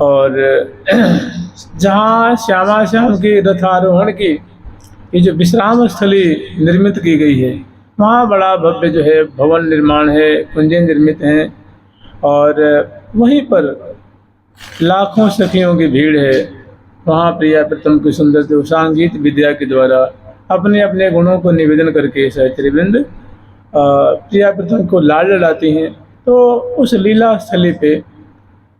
और जहाँ श्यामा श्याम के रथारोहण की ये जो विश्राम स्थली निर्मित की गई है, वहाँ बड़ा भव्य जो है भवन निर्माण है, कुंजें निर्मित हैं, और वहीं पर लाखों सखियों की भीड़ है। वहाँ प्रिया प्रीतम की सुंदर संगीत विद्या के द्वारा अपने अपने गुणों को निवेदन करके सहचरीवृंद प्रिया प्रीतम को लाड लड़ाती हैं। तो उस लीला स्थली पे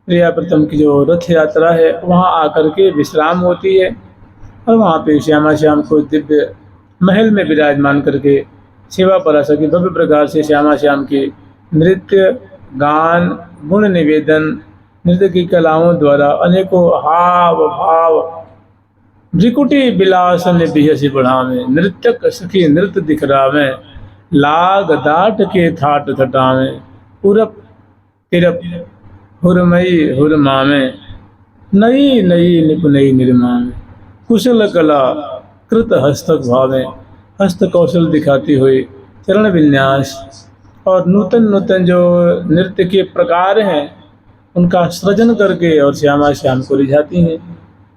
प्रिया प्रीतम की जो रथ यात्रा है वहाँ आकर के विश्राम होती है, और वहाँ पे श्यामा श्याम को दिव्य महल में विराजमान करके सेवा पराशर की भव्य प्रकार से श्यामा श्याम की नृत्य गान गुण निवेदन नृत्य की कलाओं द्वारा अनेकों हाव भाव भ्रिकुटी विलासन बिहसी बढ़ावे, नृत्यक सखी नृत्य दिखरावे, लाग दाट के थाट थटावे, उरप तिरप हुरमई हुरमावे, नई नई निपुनई निर्मावे, कुशल कला कृत हस्तक भावे, हस्त कौशल दिखाती हुई चरण विन्यास और नूतन नूतन जो नृत्य के प्रकार हैं उनका सृजन करके और श्यामा श्याम को रिझाती हैं।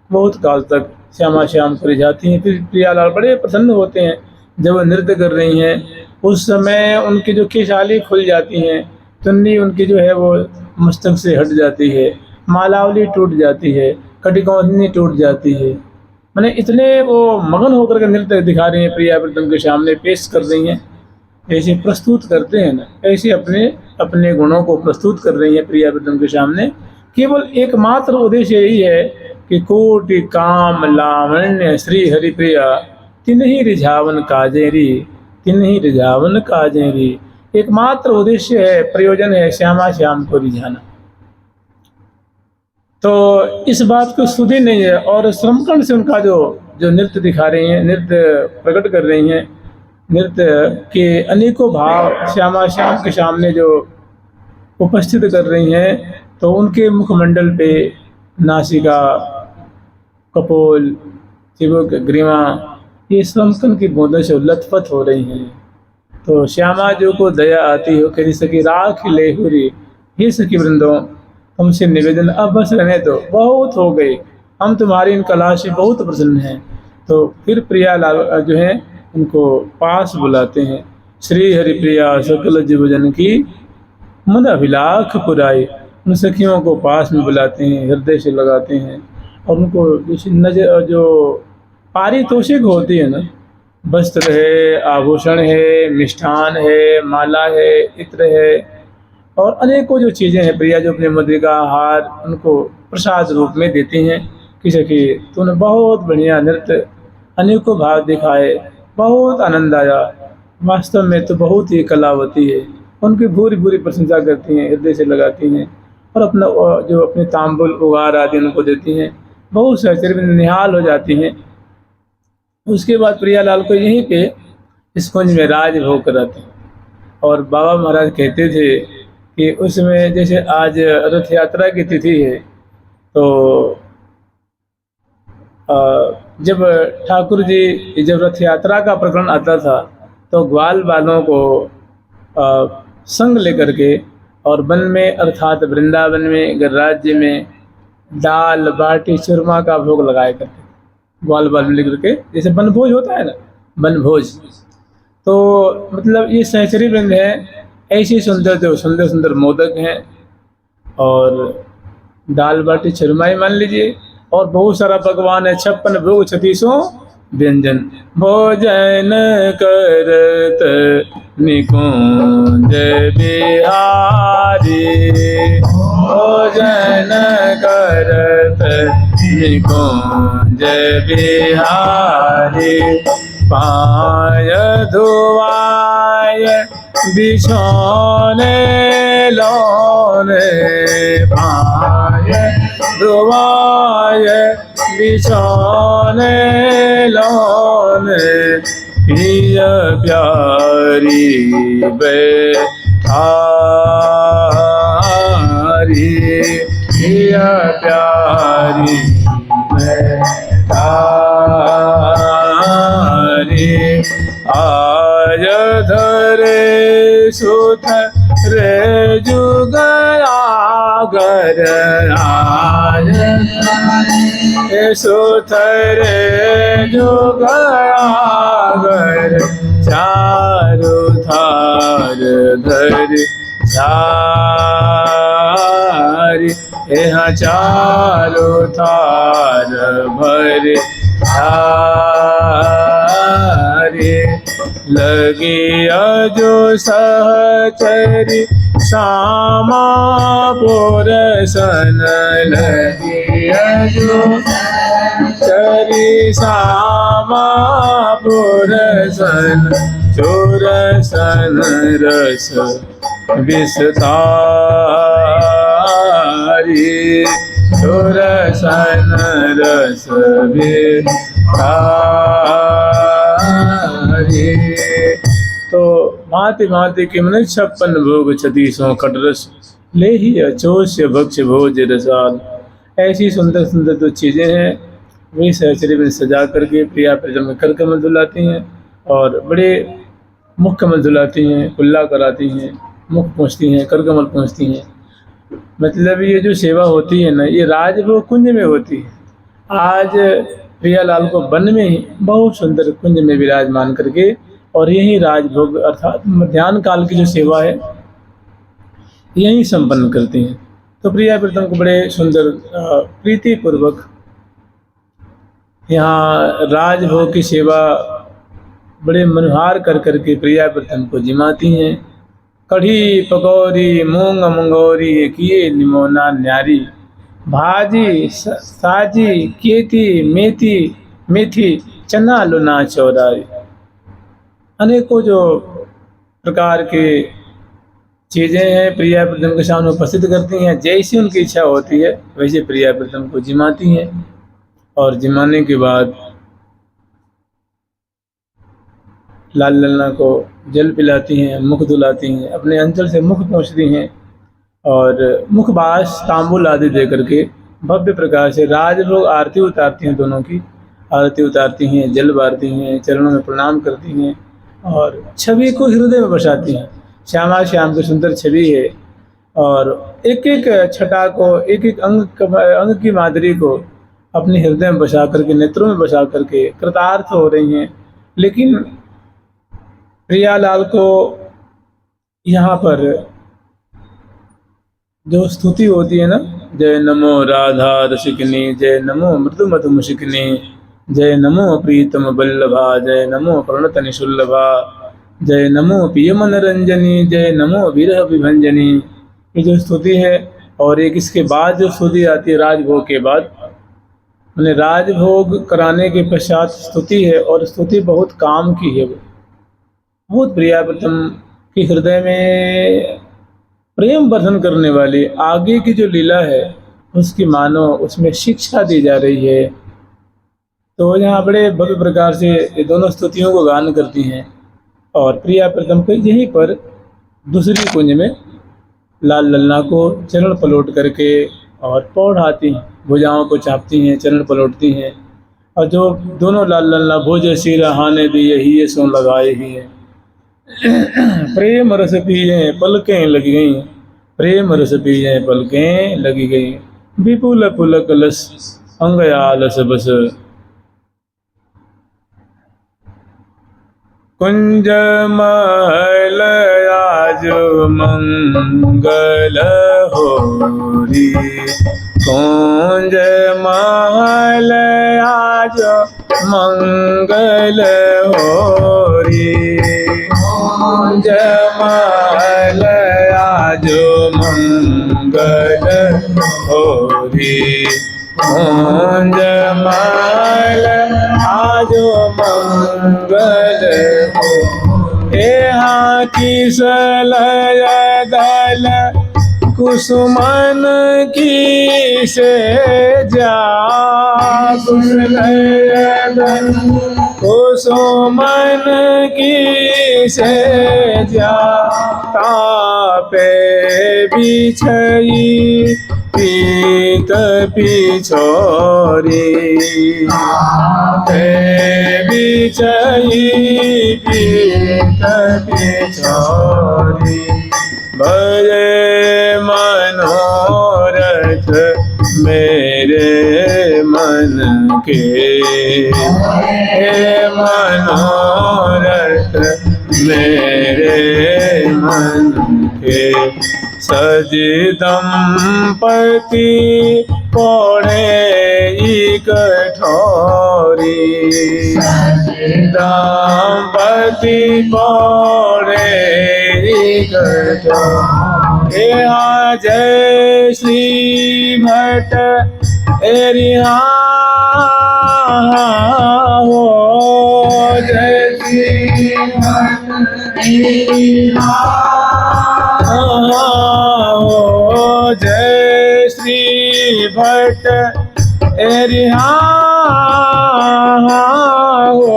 बहुत काल तक श्यामा श्याम को रिझाती हैं। फिर प्रियालाल बड़े प्रसन्न होते हैं जब वह नृत्य कर रही हैं। उस समय उनकी जो केशाली खुल जाती हैं, चुन्नी उनकी जो है वो मस्तक से हट जाती है, मालावली टूट जाती है, कटिकौंधनी टूट जाती है। मैंने इतने वो मगन होकर के नृत्य दिखा रही हैं, प्रिया प्रीतम के सामने पेश कर रही हैं, ऐसे प्रस्तुत करते हैं ना, ऐसे अपने अपने गुणों को प्रस्तुत कर रही हैं प्रिया प्रीतम के सामने। केवल एकमात्र उद्देश्य यही है कि कोटि काम लावण्य श्री हरि प्रिया तिन्ही रिझावन काजेरी, तिन्ही रिझावन काजेरी। एकमात्र उद्देश्य है, प्रयोजन है श्यामा श्याम को रिझाना। तो इस बात को स्तुति नहीं है, और श्रमकण से उनका जो नृत्य दिखा रही हैं, नृत्य प्रकट कर रही हैं, नृत्य के अनेकों भाव श्यामा श्याम के सामने जो उपस्थित कर रही हैं। तो उनके मुखमंडल पे नासिका, कपोल, चिबुक, ग्रीवा, ये श्रमकण की बूंदों से लथपथ हो रही हैं। तो श्यामा जो को दया आती हो कह सकी राख ले हुरी, हे सखी वृंदों हमसे निवेदन अब बस रहने दो, बहुत हो गई, हम तुम्हारी इन कला से बहुत प्रसन्न हैं। तो फिर प्रियालाल जो है उनको पास बुलाते हैं। श्री हरि प्रिया सकल जीवजन की मन अभिलाख पुराई, उन सखियों को पास में बुलाते हैं, हृदय से लगाते हैं, और उनको जैसे नजर जो पारितोषिक होती है ना, वस्त्र है, आभूषण है, मिष्ठान है, माला है, इत्र है, और अनेकों जो चीज़ें हैं प्रिया जो अपने मृदिका हार उनको प्रसाद रूप में देती हैं कि सखी तूने बहुत बढ़िया नृत्य अनेकों भाव दिखाए, बहुत आनंद आया, वास्तव में तो बहुत ही कलावती है। उनकी भूरी भूरी प्रशंसा करती हैं, हृदय से लगाती हैं, और अपना जो अपने तांबुल उगार आदि उनको देती हैं। बहुत सहचर्य निहाल हो जाती हैं। उसके बाद प्रियालाल को यहीं पे इस कुंज में राजभोग कराते हैं। और बाबा महाराज कहते थे कि उसमें जैसे आज रथ यात्रा की तिथि है, तो जब ठाकुर जी जब रथ यात्रा का प्रकरण आता था तो ग्वाल बालों को संग लेकर के और वन में अर्थात वृंदावन में गणराज्य में दाल बाटी चूरमा का भोग लगाया करते, ग्वाल बाल में लेकर के, जैसे वनभोज होता है ना, वनभोज। तो मतलब ये सहचरी वृंद है, ऐसी सुंदर जो सुंदर सुंदर मोदक हैं और दाल बाटी चूरमा ही मान लीजिए, और बहुत सारा पकवान है, 56 भोग 36 व्यंजन। भोजन करत निकुंज बिहारी, भोजन करत निकुंज बिहारी, पाय धुआय बिछौने लौने, पाय धुआय बिछौने लौने, प्रिय प्यारी बैठारी, प्रिय प्यारी बैठारी, आज धरे सुथ रे जुगया आगर आज सुथरे जुग आगर चारु थार धर झारी यहाँ चारु थार भर झारी लगी जो सहचरी श्यामा पुरसन लगी जो चरी श्यामा पुरसन चोरसन रस विस्तारी चोरसन रस विस्तारी। तो भांति भांति के मन 56 भोग 36 खटरस ले ही अचोष्य भक्ष भोज रसाल। ऐसी सुंदर सुंदर जो चीज़ें हैं वे सहचरी में सजा करके प्रिया प्रियतम में कर कमल धुलाती हैं और बड़े मुख कमल धुलाती हैं, कुल्ला कराती हैं, मुख पहुँचती हैं, कर कमल पहुँचती हैं। मतलब ये जो सेवा होती है ना, ये राजभोग कुंज में होती है। आज प्रियालाल को वन में ही बहुत सुंदर कुंज में विराजमान करके और यही राजभोग अर्थात मध्याह्न काल की जो सेवा है यही संपन्न करते हैं। तो प्रिया प्रीतम को बड़े सुंदर प्रीति पूर्वक यहाँ राजभोग की सेवा बड़े मनोहार कर करके प्रिया प्रीतम को जिमाती हैं। कढ़ी पकौड़ी मूंग मंगोरी किए निमोना न्यारी भाजी साजी केती मेथी मेथी चना लुना चौरारी। अनेकों जो प्रकार के चीज़ें हैं प्रिया प्रीतम के सामने उपस्थित करती हैं। जैसी उनकी इच्छा होती है वैसे प्रिया प्रीतम को जिमाती हैं और जिमाने के बाद लाल लल्ला को जल पिलाती हैं, मुख धुलाती हैं, अपने अंचल से मुख पहुँचती हैं और मुखबास तांबुल आदि दे करके भव्य प्रकार से राजभोग आरती उतारती हैं। दोनों की आरती उतारती हैं, जल बारती हैं, चरणों में प्रणाम करती हैं और छवि को हृदय में बसाती हैं। श्यामा श्याम की सुंदर छवि है और एक एक छटा को एक एक अंग की माधुरी को अपने हृदय में बसा करके नेत्रों में बसा करके कृतार्थ हो रही हैं। लेकिन प्रियालाल को यहाँ पर जो स्तुति होती है ना, जय नमो राधा रसिकनी, जय नमो मृदु मधु मुशिकनी, जय नमो प्रीतम बल्लभा, जय नमो प्रणत निशुल्लभा, जय नमो पिय मनरंजनी, जय नमो विरह विभंजनी। ये जो स्तुति है और एक इसके बाद जो स्तुति आती है राजभोग के बाद, मैंने राजभोग कराने के पश्चात स्तुति है और स्तुति बहुत काम की है। वो बहुत प्रिया प्रीतम के हृदय में प्रेम वर्धन करने वाली आगे की जो लीला है उसकी मानो उसमें शिक्षा दी जा रही है। तो यहाँ बड़े भव्य प्रकार से ये दोनों स्तुतियों को गान करती हैं और प्रिया प्रीतम को यहीं पर दूसरी कुंज में लाल लल्ला को चरण पलट करके और पौढ़ाती हैं, भुजाओं को चापती हैं, चरण पलटती हैं और जो दोनों लाल लल्ला भोज सिर हाने दिए ही ये सो लगाए ही हैं। प्रेम रस पिए पलकें लगी गई, प्रेम रस पिए पलकें लगी गई, विपुल पुलक लस अंगयालस बस, कुंज महल आज मंगल होरी, कुंज महल आज मंगल होरी, कुंज महल आज मंगल होरी, कुंज महल आज मंगल हो। यहाँ की सलय दल कुसुमन की से जा, कुसलय दल कुसुमन की से जा, तापे बिछई पीत पिछोरी, तापे बिछई पीत पिछोरी, भजे मनोरथ मन के मनोरथ मेरे मन के। सज दंपति पौड़े कठोरी दंपति पौड़े कठोरी। जय श्री भट्ट एरिया हो जय श्री भट्ट एरिया हो जय श्री भट्ट एरिया हो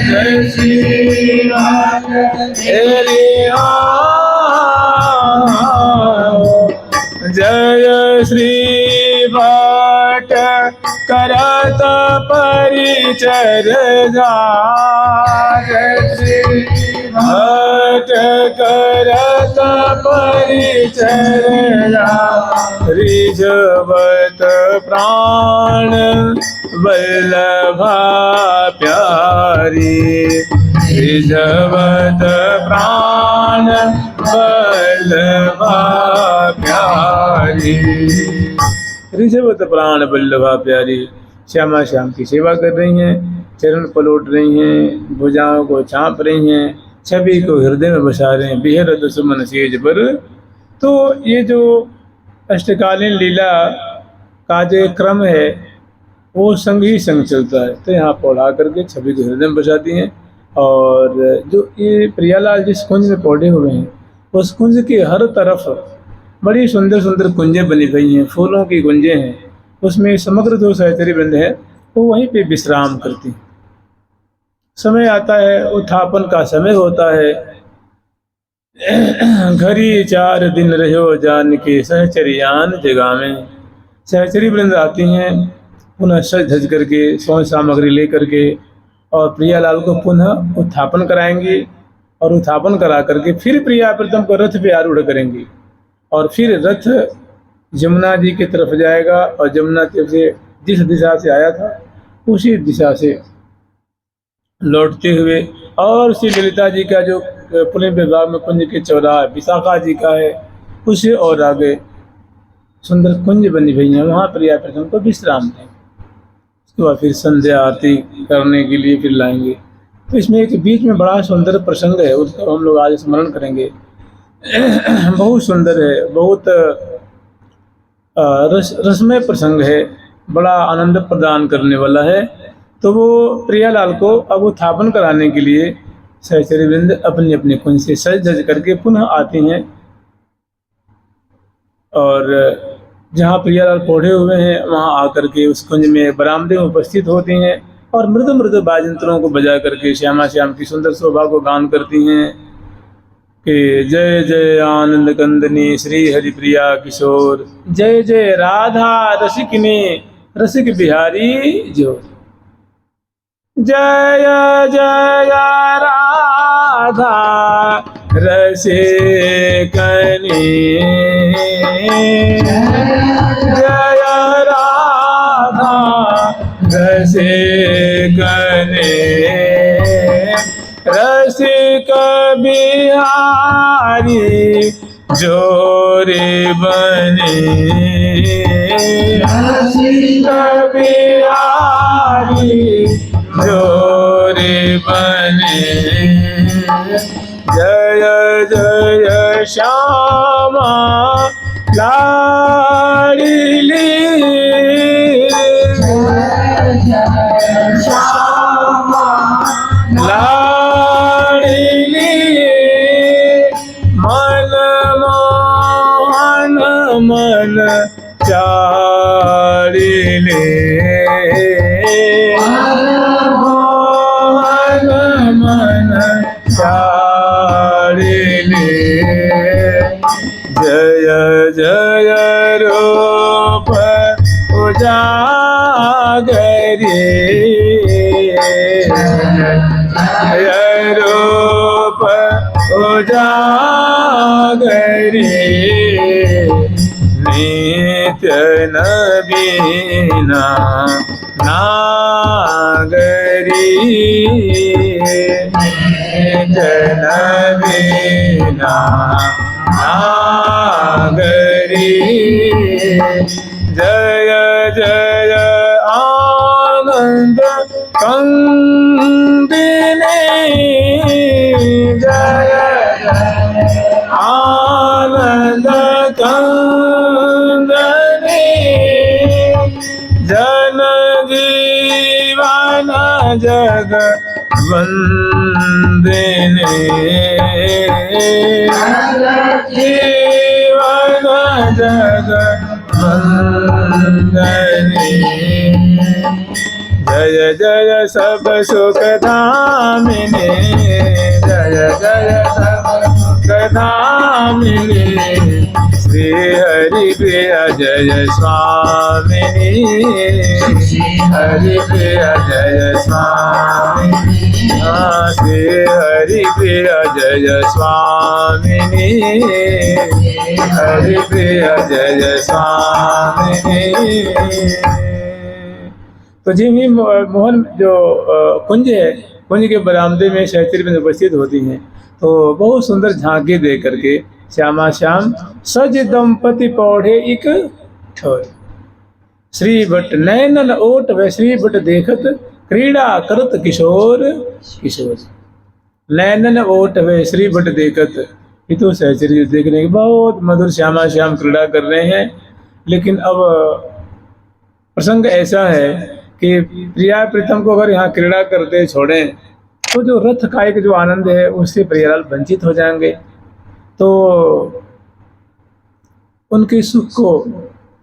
जय श्री भट्ट एरिया जय श्री भट्ट करत परिचर्या जय श्री भट्ट करत परिचर्या। रिझवत प्राण वल्लभा प्यारी रिझवत प्राण वल्लभा प्यारी। रिझवत प्राण वल्लभा प्यारी श्यामा श्याम की सेवा कर रही हैं, चरण पलोट रही हैं, भुजाओं को चाँप रही हैं, छवि को हृदय में बसा रहे हैं। बिहरत सुमन सेज पर। तो ये जो अष्टकालीन लीला का जो क्रम है वो संग ही संग चलता है। तो यहाँ पौड़ा करके छवि को हृदय में बसाती हैं। और जो ये प्रियालाल जिस कुंज में पौधे हुए हैं उस कुंज की हर तरफ बड़ी सुंदर सुंदर कुंजें बनी गई हैं, फूलों की कुंजें हैं। उसमें समग्र जो सहचरी वृंद है वो वहीं पे विश्राम करती हैं। समय आता है, उत्थापन का समय होता है। घड़ी 4 दिन रहो जान के सहचरियान जगह में। सहचरी वृंद आती हैं पुनः सज धज करके सौंध सामग्री ले करके और प्रियालाल को पुनः उत्थापन कराएंगी और उत्थापन करा करके फिर प्रिया प्रीतम को रथ पे आरूढ़ करेंगी और फिर रथ जमुना जी की तरफ जाएगा और जमुना जी से जिस दिशा से आया था उसी दिशा से लौटते हुए और श्री ललिता जी का जो पुलिस विभाग में कुंज के चौराहा विशाखा जी का है उसे और आगे सुंदर कुंज बनी हुई है, वहाँ प्रिया प्रीतम को विश्राम दें। उसके बाद फिर संध्या आरती करने के लिए फिर लाएंगे। तो इसमें एक बीच में बड़ा सुंदर प्रसंग है, उसको हम लोग आज स्मरण करेंगे। बहुत सुंदर है, बहुत रसमय प्रसंग है, बड़ा आनंद प्रदान करने वाला है। तो वो प्रियालाल को अब उत्थापन कराने के लिए सहचरी वृंद अपने अपने कुंज से सज धज करके पुनः आती हैं और जहाँ प्रियालाल पौधे हुए हैं वहाँ आकर के उस कुंज में बरामदे में उपस्थित होती हैं और मृदु मृदु बाजंत्रों को बजा करके श्यामा श्याम की सुंदर शोभा को गान करती हैं कि जय जय आनंद कंदनी श्री हरिप्रिया किशोर, जय जय राधा रसिकनी रसिक बिहारी जो, जय जय राधा रसिकनी, जय राधा रसिकनी, रसिक बिहारी जोरे बने, रसिक बिहारी जोरे बने। जय जय श्यामा लाडली, श्यामा लाडली, मन मोहन मन चाड़िले, मोहन मन चाड़िले। जय जय रूप उजागरे, जय रूप उजागरे, नित नित्य नवीना नागरी नित्य नवीना नागरी जय जय आनंद कंदिनी जय आनंद कंदिनी जन जीवन जग वंदिनी जीवन जग वंदनी जय जय सब सुख धामिनी जय जय सब सुख धामिनी श्री हरि प्रिया जय स्वामिनी हरि प्रिया जय स्वामिनी श्री हरि प्रिया जय स्वामिनी हरि प्रिया जय स्वामिनी। तो जी भी मोहन जो कुंज है, कुंज के बरामदे में सहचरी में उपस्थित होती हैं, तो बहुत सुंदर झांकी दे करके श्यामा श्याम सज दंपति पौढ़े एक ठोर श्री भट नैनन ओट व श्री भट देखत क्रीड़ा करत किशोर किशोर नैनन ओट व श्री भट देखत। ये तो सहचरी देखने के बहुत मधुर श्यामा श्याम क्रीड़ा कर रहे हैं, लेकिन अब प्रसंग ऐसा है कि प्रिया प्रीतम को अगर यहाँ क्रीड़ा करते छोड़ें तो जो रथ का एक जो आनंद है उससे प्रियालाल वंचित हो जाएंगे। तो उनके सुख को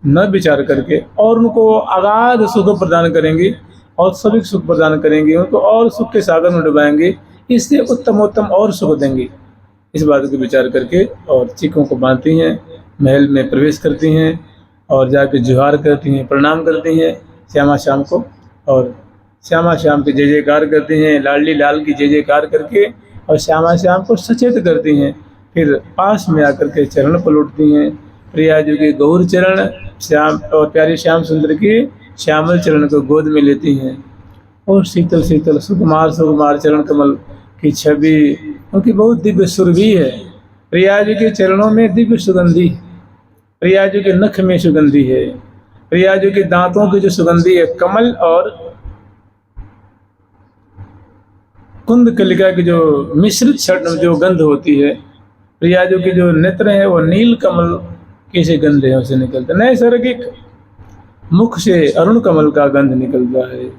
न विचार करके और उनको अगाध सुख प्रदान करेंगे और सभी सुख प्रदान करेंगे, उनको और सुख के सागर में डुबाएंगे, इससे उत्तमोत्तम और सुख देंगे। इस बात को विचार करके और चीखों को बांधती हैं, महल में प्रवेश करती हैं और जाके जुहार करती हैं, प्रणाम करती हैं श्यामा श्याम को और श्यामा श्याम की जय जयकार करती हैं, लाडली लाल की जय जयकार करके और श्यामा श्याम को सचेत करती हैं। फिर पास में आकर के चरण पलटती हैं, प्रिया जी के गौर चरण श्याम और प्यारी श्याम सुंदर की श्यामल चरण को गोद में लेती हैं और शीतल शीतल सुकुमार सुकुमार चरण कमल की छवि उनकी बहुत दिव्य सुरभि है। प्रिया जी के चरणों में दिव्य सुगंधी, प्रिया जी के नख में सुगंधी है, प्रिया जी के दांतों की जो सुगंधी है कमल और कुंद कलिका की जो मिश्रित जो गंध होती है, प्रिया जी के जो नेत्र है वो नील कमल के से गंध है उसे निकलता, नैसर्गिक मुख से अरुण कमल का गंध निकलता है,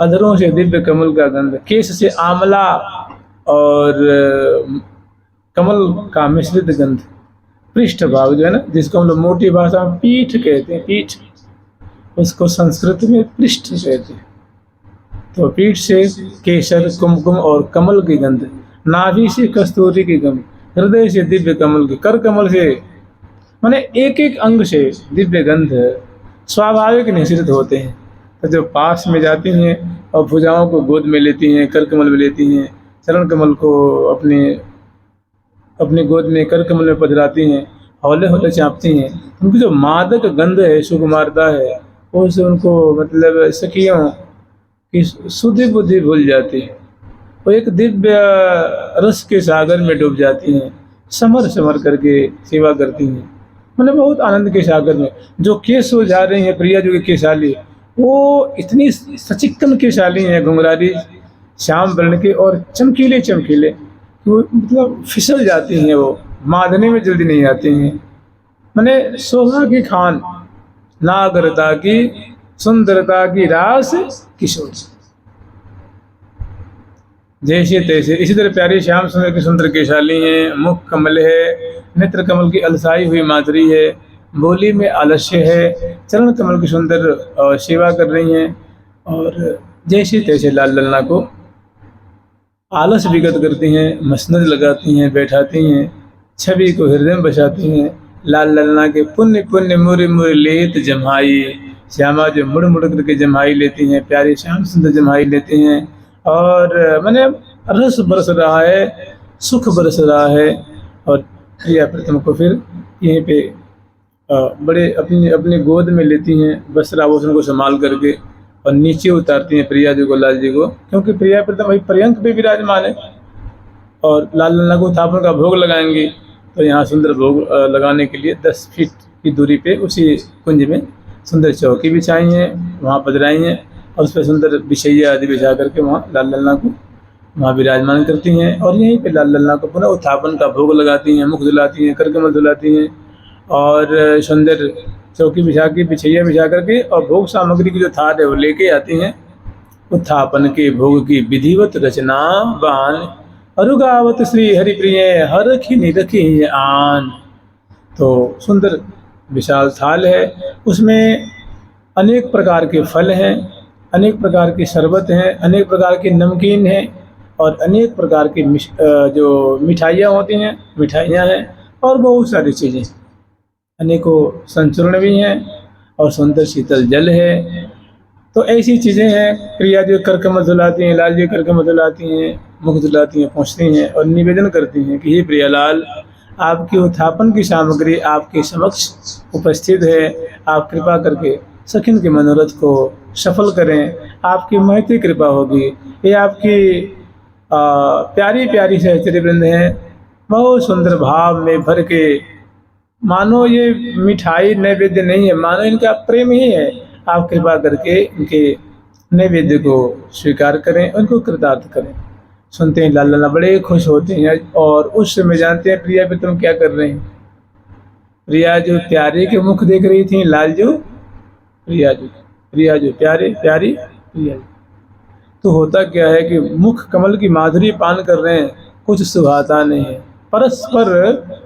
अधरों से दिव्य कमल का गंध, केश से आंवला और कमल का मिश्रित गंध, पृष्ठ भाग जो है ना जिसको हम लोग मोटी भाषा में पीठ कहते हैं, पीठ उसको संस्कृत में पृष्ठ कहते हैं। तो पीठ से केसर कुमकुम और कमल की गंध, नाभि से कस्तूरी की गंध, हृदय से दिव्य कमल की, कर कमल से माने एक एक अंग से दिव्य गंध स्वाभाविक निश्चित होते हैं। तो जो पास में जाती हैं और भुजाओं को गोद में लेती हैं, कर कमल में लेती हैं, चरण कमल को अपने गोद में कर कमल में पधराती हैं, हौले हौले चाँपती हैं, उनकी जो मादक गंध है सुकुमारता है उससे उनको मतलब सखियों की सुधि बुद्धि भूल जाती है, वो एक दिव्य रस के सागर में डूब जाती हैं, समर समर करके सेवा करती हैं, मैंने बहुत आनंद के सागर में। जो केस हो जा रही हैं प्रिया जो की केशाली, वो इतनी सचिक्कन केशाली हैं, घुंघराली श्याम वर्ण के और चमकीले चमकीले, वो मतलब फिसल जाती हैं, वो मादने में जल्दी नहीं आती हैं। मैंने शोभा की खान, नागरता की सुंदरता की रास किशोर, जैसे तैसे। इसी तरह प्यारी श्याम सुंदर की सुंदर केशाली हैं, मुख कमल है, नेत्र कमल की अलसाई हुई माधुरी है, बोली में आलस्य है, चरण कमल की सुंदर सेवा कर रही हैं और जैसे तैसे लाल ललना को आलस विगत करती हैं, मसनद लगाती हैं, बैठाती हैं, छवि को हृदय में बसाती हैं। लाल ललना के पुण्य पुण्य मुर मुर लेत जम्हाई, श्यामा जो मुड़ मुड़ करके जम्हाई लेती हैं, प्यारी श्याम सुंदर जम्हाई लेती हैं और मैंने रस बरस रहा है, सुख बरस रहा है और प्रिया प्रथम को फिर यहीं पे बड़े अपनी अपनी गोद में लेती हैं वस्त्राभूषण को संभाल करके और नीचे उतारती हैं प्रिया जी को, लाल जी को, क्योंकि प्रिया प्रथम वही पर्यंक पे विराजमान है। और लाल लल्ला को थापन का भोग लगाएंगे तो यहाँ सुंदर भोग लगाने के लिए 10 फीट की दूरी पे उसी कुंज में सुंदर चौकी बिछाई हैं, वहाँ पधराई हैं और उस पर सुंदर बिछैया आदि बिछा करके वहाँ लाल लल्ला को वहाँ विराजमान करती हैं। और यहीं पे लाल लल्ला को पुनः उत्थापन का भोग लगाती हैं, मुख धुलाती हैं, करकमल धुलाती हैं और सुंदर चौकी बिछा के बिछैया बिछा करके और भोग सामग्री की जो थाल है वो लेके आती हैं। उत्थापन के भोग की विधिवत रचना बान अरुगावत श्री हरिप्रिय हर खिनि रखी आन। तो सुंदर विशाल थाल है, उसमें अनेक प्रकार के फल हैं, अनेक प्रकार के शरबत हैं, अनेक प्रकार के नमकीन हैं और अनेक प्रकार की जो मिठाइयाँ होती हैं, मिठाइयाँ हैं और बहुत सारी चीज़ें, अनेकों संचूर्ण भी हैं और सुंदर शीतल जल है। तो ऐसी चीज़ें हैं। प्रिया जी करकमल धुलाती हैं, लाल जी करकमल धुलाती हैं, मुख धुलाती हैं, पहुँचती हैं और निवेदन करती हैं कि हे प्रियालाल, आपकी उत्थापन की सामग्री आपके समक्ष उपस्थित है, आप कृपा करके सखिन के मनोरथ को सफल करें, आपकी महती कृपा होगी। ये आपकी प्यारी प्यारी सहचरी वृंद हैं, बहुत सुंदर भाव में भर के, मानो ये मिठाई नैवेद्य नहीं है, मानो इनका प्रेम ही है। आप कृपा करके इनके नैवेद्य को स्वीकार करें, उनको कृतार्थ करें। सुनते हैं लाल लल्ला बड़े खुश होते हैं और उस समय जानते हैं प्रिया पे तुम क्या कर रहे हैं। प्रिया जो प्यारे के मुख देख रही थी, लाल जो प्रिया जो प्यारे प्यारी प्रिया जो। तो होता क्या है कि मुख कमल की माधुरी पान कर रहे हैं, कुछ सुहाता नहीं है। परस्पर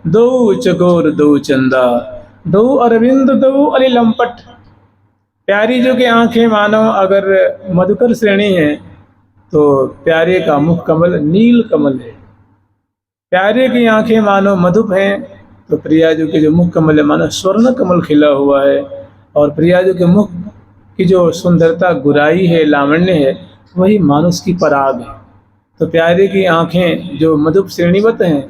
दो चकोर दो चंदा, दो अरविंद दो अली लंपट। प्यारी जो की आंखें मानो अगर मधुकर श्रेणी है तो प्यारे का मुख कमल नील कमल है। प्यारे की आंखें मानो मधुप हैं तो प्रिया जो के जो मुख कमल है मानो स्वर्ण कमल खिला हुआ है। और प्रिया जो के मुख की जो सुंदरता गुराई है, लावण्य है, वही मानुष की पराग है। तो प्यारे की आंखें जो मधुप श्रेणीवत हैं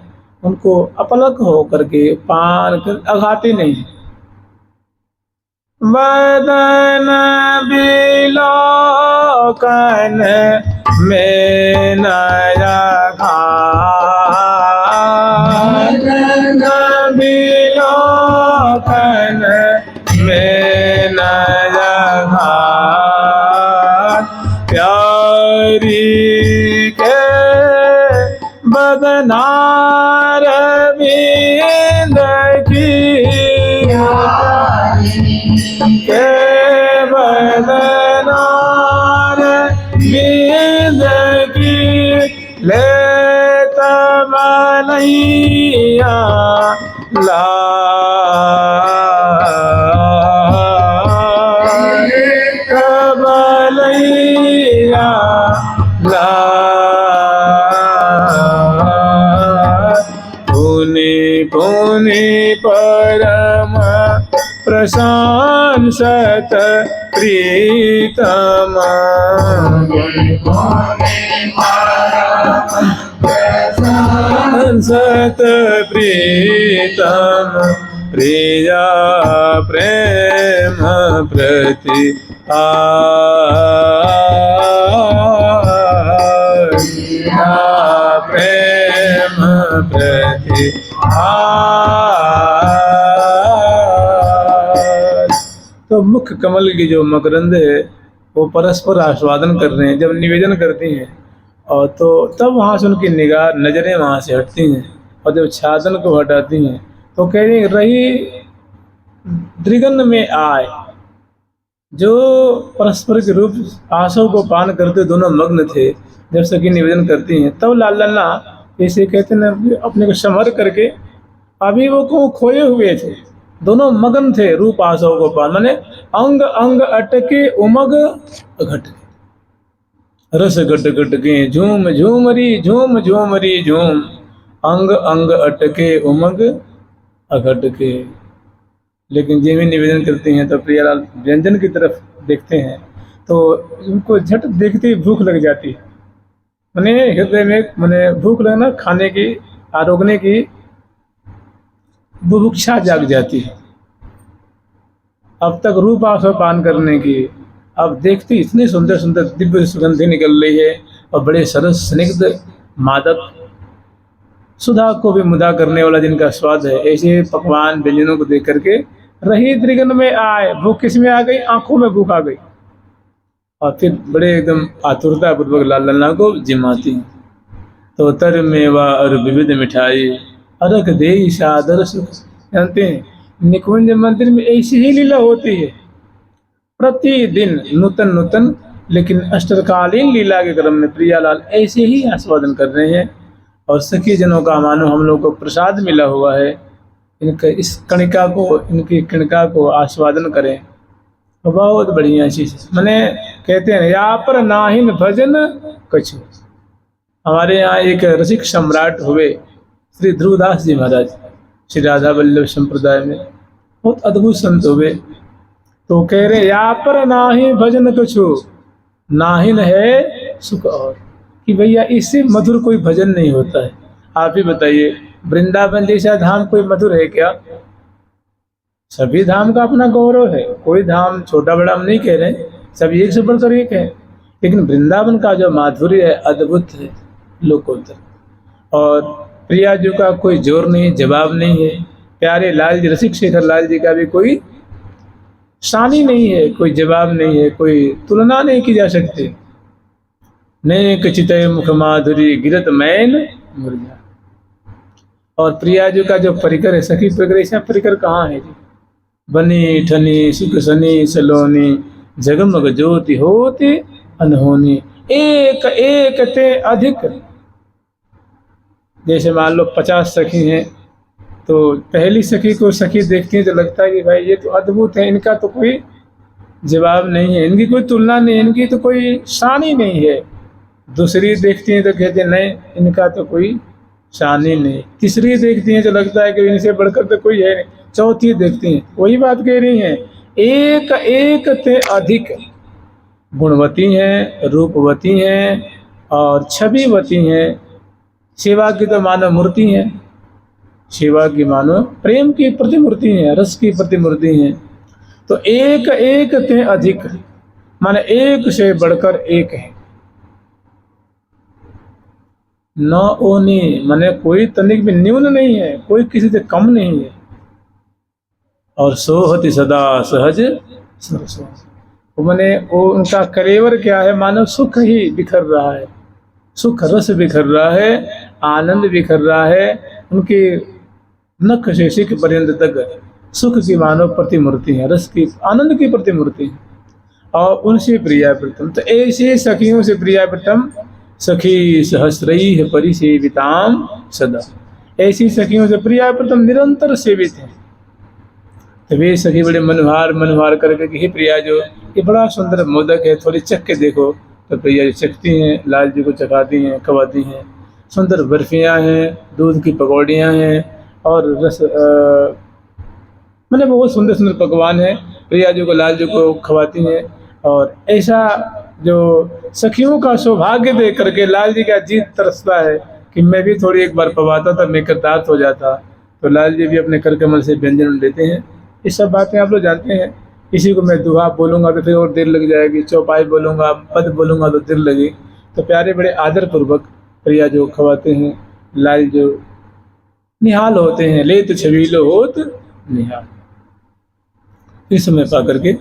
उनको अपलक हो करके पान कर अघाते नहीं। बदन बिलोकन में नया बदन बिलोकन में नया प्यारी के बदनार बिंद की के बदनार बिंद की ले तमनैया ला कमलैया ला पुनि पुनि परम प्रशंसत प्रीतम प्रशंसत प्रीतम प्रिया प्रेम प्रति प्रेम प्रति तो मुख कमल की जो मकरंद है वो परस्पर आस्वादन कर रहे हैं। जब निवेदन करती हैं और तो तब वहाँ से उनकी निगाह नज़रें वहाँ से हटती हैं और जब छादन को हटाती हैं तो कह रही रही द्रिगन में आए। जो परस्पर के रूप आंसू को पान करते दोनों मग्न थे, जब सखी निवेदन करती हैं तब लाल लल्ला ऐसे कहते हैं अपने को समर करके, अभी वो को खोए हुए थे, दोनों मगन थे रूप आंसू को पान, माने अंग अंग अटके उमग घट रस घट घट के झूम झूमरी झूम झूमरी झूम अंग अंग अटके उमग अघट के। लेकिन जब भी निवेदन करती हैं तो प्रियालाल व्यंजन की तरफ देखते हैं तो उनको झट देखते ही भूख लग जाती है। मैंने हृदय में मैंने भूख लगना, खाने की आरोगने की बुभुक्षा जाग जाती है। अब तक रूप आशा पान करने की, अब देखती इतनी सुंदर सुंदर दिव्य सुगंधि निकल रही है और बड़े सरस स्निग्ध मादक सुधा को भी मुदा करने वाला जिनका स्वाद है, ऐसे पकवान व्यंजनों को देख करके रही त्रिगन में आए, भूख किस में आ गई, आंखों में भूख आ गई, और फिर बड़े एकदम आतुरता पूर्वक लाल लल्ला को जिमाती हैं। तो तर मेवा और विविध मिठाई अरख दे सादर सुख। जानते हैं निकुंज मंदिर में ऐसी ही लीला होती है, प्रतिदिन नूतन नूतन, लेकिन अष्टकालीन लीला के क्रम में प्रियालाल ऐसे ही आस्वादन कर रहे हैं। और सखी जनों का मानो हम लोग को प्रसाद मिला हुआ है, इनके इस कणिका को, इनकी कणिका को आस्वादन करें, तो बहुत बढ़िया चीज। मैंने कहते हैं या पर नाहिन भजन कछु। हमारे यहाँ एक रसिक सम्राट हुए श्री ध्रुवदास जी महाराज, श्री राधा वल्लभ संप्रदाय में बहुत अद्भुत संत हुए। तो कह रहे या पर नाहिन भजन कछु, नाहिन है सुख और, कि भैया इससे मधुर कोई भजन नहीं होता है। आप ही बताइए वृंदावन जैसा धाम कोई मधुर है क्या? सभी धाम का अपना गौरव है, कोई धाम छोटा बड़ा हम नहीं कह रहे, सभी एक से बढ़कर एक है, लेकिन वृंदावन का जो माधुर्य है अद्भुत है, लोकोत्तर। और प्रिया जी का कोई जोर नहीं, जवाब नहीं है। प्यारे लाल जी, रसिक शेखर लाल जी का भी कोई शानी नहीं है, कोई जवाब नहीं है, कोई तुलना नहीं की जा सकती। नेक चितय मुख माधुरी गिरत मैन मुरझा। और प्रिया जी का जो परिकर है, सखी परिकर, ऐसा परिकर कहाँ है जी? बनी ठनी सुख सनी सलोनी, जगमग ज्योति होती अनहोनी, एक एक ते अधिक। जैसे मान लो 50 सखी हैं, तो पहली सखी को सखी देखती है तो लगता है कि भाई ये तो अद्भुत है, इनका तो कोई जवाब नहीं है, इनकी कोई तुलना नहीं है, इनकी तो कोई शान ही नहीं है। दूसरी देखती हैं तो कहते हैं नहीं, इनका तो कोई शान ही नहीं। तीसरी देखती हैं तो लगता है कि इनसे बढ़कर तो कोई है नहीं। चौथी देखती हैं, वही बात कह रही हैं, एक एक ते अधिक गुणवती हैं, रूपवती हैं और छविवती हैं। सेवा की तो मानव मूर्ति हैं, सेवा की मानो प्रेम की प्रतिमूर्ति है, रस की प्रतिमूर्ति है। तो एक एक ते अधिक माने एक से बढ़कर एक है। न ओनी माने कोई तनिक भी न्यून नहीं है, कोई किसी से कम नहीं है। और सोहति सदा सहज सरसो, माने वो उनका कलेवर क्या है, मानो सुख ही बिखर रहा है, सुख रस बिखर रहा है, आनंद बिखर रहा है। उनके नख से शिख पर्यंत तक सुख की मानव प्रतिमूर्ति है, रस की, आनंद की प्रतिमूर्ति है। और उनसे प्रिया प्रथम, तो ऐसे सखियों से प्रिया प्रथम सखी सहस्रैः परिसेविताम सदा। ऐसी सखियों से प्रिया प्रथम निरंतर सेवित है। तो वे सखी बड़े मनभार मनभार करके कि हे प्रिया जो ये बड़ा सुंदर मोदक है, थोड़ी चख के देखो। तो प्रिया जी चखती हैं, लाल जी को चखाती हैं, खवाती हैं। सुंदर बर्फियाँ हैं, दूध की पकौड़ियाँ हैं और रस मतलब बहुत सुंदर सुंदर पकवान है, प्रिया जी को लाल जी को खवाती हैं। और ऐसा जो सखियों का सौभाग्य देख करके लाल जी का जी तरसता है कि मैं भी थोड़ी एक बार पवाता था, मैं कृतार्थ हो जाता। तो लाल जी भी अपने कर कमल से व्यंजन लेते हैं। ये सब बातें आप लोग जानते हैं। इसी को मैं दुहा बोलूँगा तो फिर और देर लग जाएगी, चौपाई बोलूँगा, पद बोलूँगा तो देर लगी। तो प्यारे बड़े आदर पूर्वक प्रिया जो खवाते हैं, लाल जो निहाल होते हैं, ले तो छबीलो होत निहाल। इस समय पा करके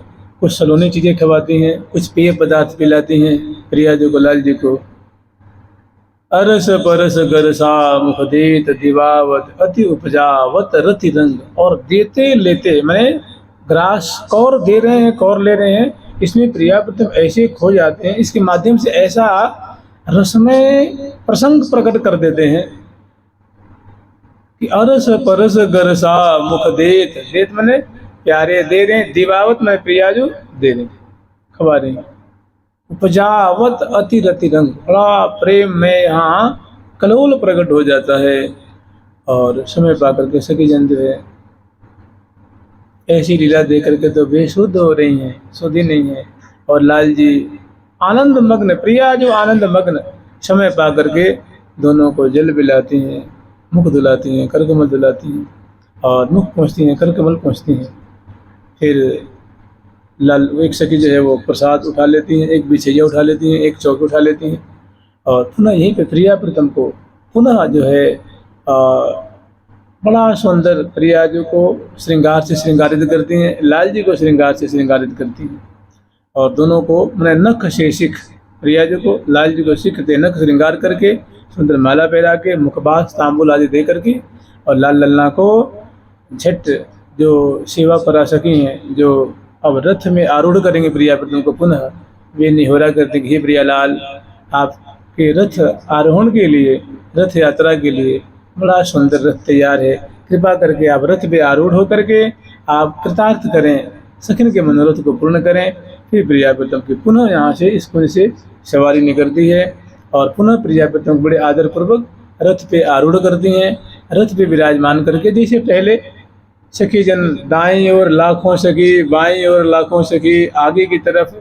कुछ सलोनी चीज़ें खवाती हैं, कुछ पेय पदार्थ पिलाती हैं प्रिया जी को, लाल जी को। अरस परस गरसा मुख देत दिवावत अति उपजावत रति रंग। और देते लेते मैंने ग्रास कौर दे रहे हैं, कौर ले रहे हैं, इसमें प्रिया प्रथम ऐसे खो जाते हैं, इसके माध्यम से ऐसा रसमय प्रसंग प्रकट कर देते हैं कि अरस परस गरसा मुख देत, देत मैंने प्यारे दे रहे हैं, दिवावत में प्रिया जो दे रहे हैं, खवा रहे हैं। उपजावत अति रति रंग, बड़ा प्रेम में यहाँ कलोल प्रकट हो जाता है। और समय पा करके सखी जन जो है ऐसी लीला देख करके तो बेसुध हो रही हैं, सुधी नहीं है। और लाल जी आनंद मग्न, प्रिया जो आनंद मग्न, समय पा करके दोनों को जल पिलाती हैं, मुख धुलाती हैं, करकमल धुलाती हैं और मुख पहुँचती हैं, करकमल पहुँचती हैं। फिर लाल एक सखी जो है वो प्रसाद उठा लेती हैं, एक बिछैया उठा लेती हैं, एक चौकी उठा लेती हैं और पुनः यहीं पे प्रिया प्रीतम को पुनः जो है बड़ा सुंदर प्रिया जी को श्रृंगार से श्रृंगारित करती हैं, लाल जी को श्रृंगार से श्रृंगारित करती हैं और दोनों को मैंने नख से शिख, प्रिया जी को लाल जी को शिख दे नख श्रृंगार करके सुंदर माला पहरा के मुखबास तांबुल आदि दे करके और लाल लल्ला को झट जो सेवा परासकी हैं जो अब रथ में आरूढ़ करेंगे प्रिया प्रीतम को, पुनः वे निहोरा करते कि हे प्रियालाल, आपके रथ आरोहण के लिए, रथ यात्रा के लिए बड़ा सुंदर रथ तैयार है, कृपा करके आप रथ पे आरूढ़ होकर के आप कृतार्थ करें, सखिन के मनोरथ को पूर्ण करें। फिर प्रिया प्रीतम की पुनः यहाँ से इस कुंज से सवारी निकलती है और पुनः प्रिया प्रीतम को बड़े आदर पूर्वक रथ पे आरूढ़ करती हैं, रथ पे विराजमान करके जैसे पहले सखी जन दाईं ओर लाखों सखी, बाईं ओर लाखों सखी आगे की तरफ,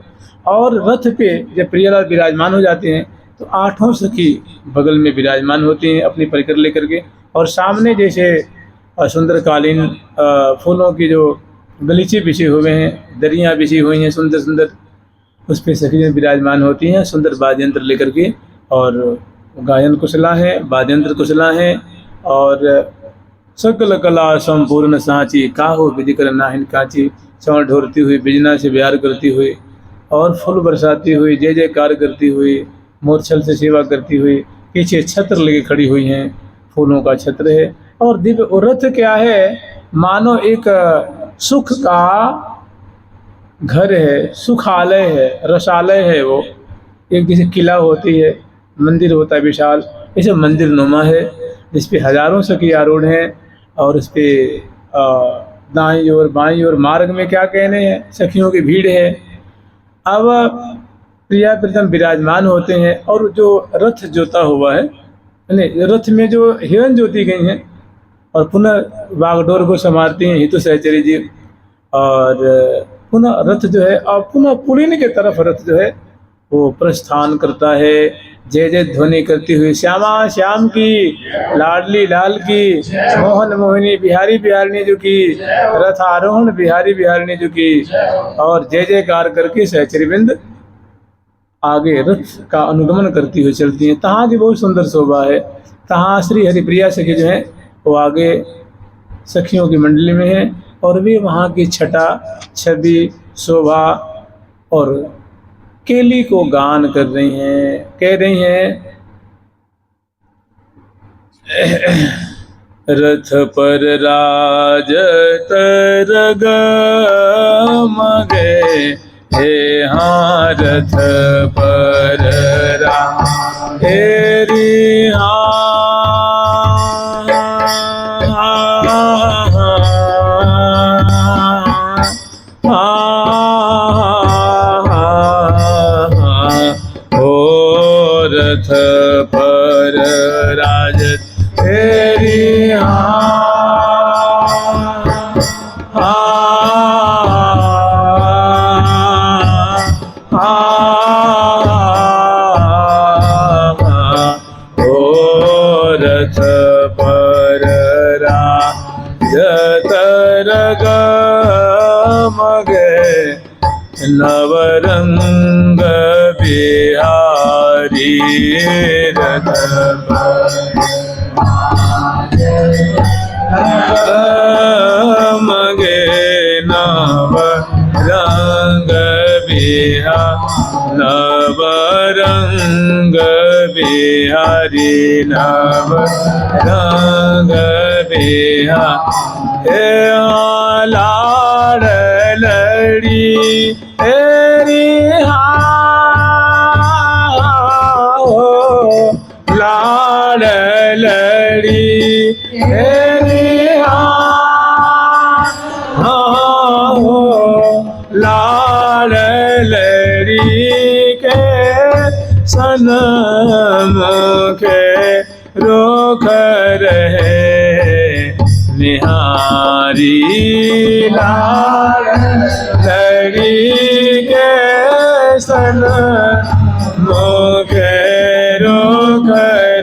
और रथ पे जब प्रियालाल विराजमान हो जाते हैं तो आठों सखी बगल में विराजमान होती हैं अपनी परिकर लेकर के, और सामने जैसे सुंदर कालीन फूलों की जो गलीचे बिछे हुए हैं, दरियाँ बिछी हुई हैं सुंदर सुंदर, उस पर सखी जन विराजमान होती हैं सुंदर वाद्यंत्र लेकर के, और गायन कुशला है, वाद्यंत्र कुशला है, और सकल कला संपूर्ण सांची, काहो विधि कर नाहिन काची, चौड़ ढोरती हुई बिजना से प्यार करती हुई और फूल बरसाती हुई, जय जयकार करती हुई, मोरछल से सेवा करती हुई, पीछे छत्र लेके खड़ी हुई हैं, फूलों का छत्र है और दिव्य रथ क्या है, मानो एक सुख का घर है, सुखालय है, रसालय है, वो एक जैसे किला होती है, मंदिर होता है विशाल, ऐसे मंदिर नुमा है जिसपे हजारों सखी आरूढ़ हैं और उस पर दाईं ओर बाईं ओर मार्ग में क्या कहने हैं सखियों की भीड़ है। अब प्रिया प्रीतम विराजमान होते हैं और जो रथ जोता हुआ है, रथ में जो हिरण जोती गई हैं और पुनः बागडोर को संवारती हैं हितु सहचरी जी, और पुनः रथ जो है और पुनः पुलिन के तरफ रथ जो है वो प्रस्थान करता है, जय जय ध्वनि करती हुई, श्यामा श्याम की, लाडली लाल की, मोहन मोहिनी बिहारी बिहारिणी जो की, रथ आरोहण बिहारी बिहारिणी जो की, और जय जयकार करके सहचरीवृंद आगे रथ का अनुगमन करती हुई चलती हैं। तहाँ की बहुत सुंदर शोभा है, तहाँ श्री हरिप्रिया सखी जो है वो आगे सखियों की मंडली में है और वे वहाँ की छटा छवि शोभा और केली को गान कर रही हैं, कह रही हैं रथ पर राजत रगमगे, हे हाँ रथ पर हेरी रथ पर राजत तेरी रथ पर राजत रगमगे, नवरंग बिहारी रथ मगे, नवरंग नवरंग बिहारी, नवरंग बिहारी, लाड़ लड़ी तेरी लाड़ लड़ी तेरी लाड़ लड़ी के सनम के रोक रहे निहारी, लाड़ लड़ी के सनम के रोक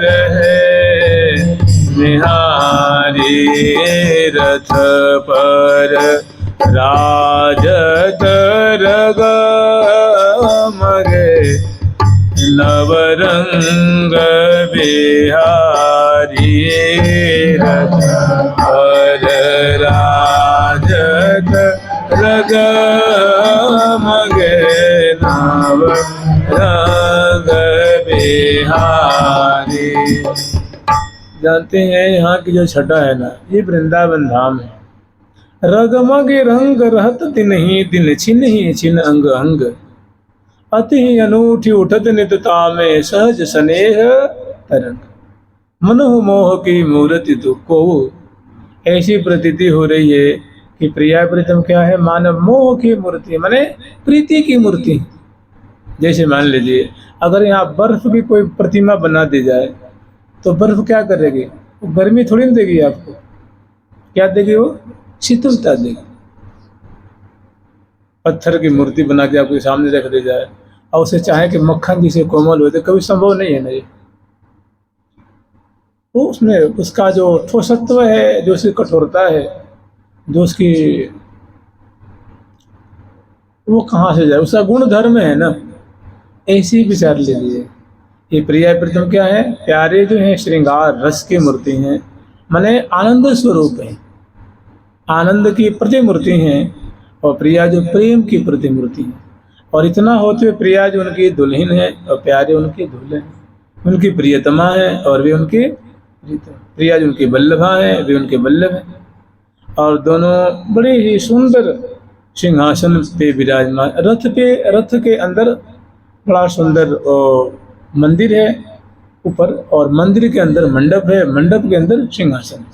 रहे निहारी, रथ पर राजत रग मगे नवरंग बिहारी रथ पर राजत रग मगे नवरंग बिहारी। जानते हैं यहाँ की जो छटा है ना, ये वृंदावन धाम है। रगमग रंग रहत तिन्हि दिन छिन्हि छिन अंग अंग, अति अनूठी उठत नितता में सहज स्नेह तरंग। मनोह मोह की मूर्ति तो को ऐसी प्रतीति हो रही है कि प्रिया प्रीतम क्या है, मानव मोह की मूर्ति माने प्रीति की मूर्ति। जैसे मान लीजिए अगर यहाँ बर्फ की कोई प्रतिमा बना दी जाए तो बर्फ क्या करेगी, वो गर्मी थोड़ी ना देगी आपको, क्या देगी, वो शीतलता देगी। पत्थर की मूर्ति बना के आपके सामने रख दी जाए और उसे चाहे कि मक्खन जिसे कोमल हो, तो कभी संभव नहीं है ना ये। वो उसमें उसका जो ठोसत्व है, जो उसकी कठोरता है, जो उसकी वो कहाँ से जाए, उसका गुण धर्म है ना। ऐसी विचार लीजिए ये प्रिया प्रीतम क्या है, प्यारे जो हैं श्रृंगार रस की मूर्ति हैं, माने आनंद स्वरूप है, आनंद की प्रतिमूर्ति हैं। और प्रिया जो प्रेम की प्रतिमूर्ति है। और इतना होते हुए प्रिया जो उनकी दुल्हन है और प्यारे उनके दूल्हे हैं, उनकी प्रियतमा है और वे उनके प्रिया जो उनके बल्लभा है, वे उनके बल्लभ हैं। और दोनों बड़े ही सुंदर सिंहासन पे विराजमान, रथ के अंदर बड़ा सुंदर मंदिर है ऊपर, और मंदिर के अंदर मंडप है, मंडप के अंदर सिंहासन है,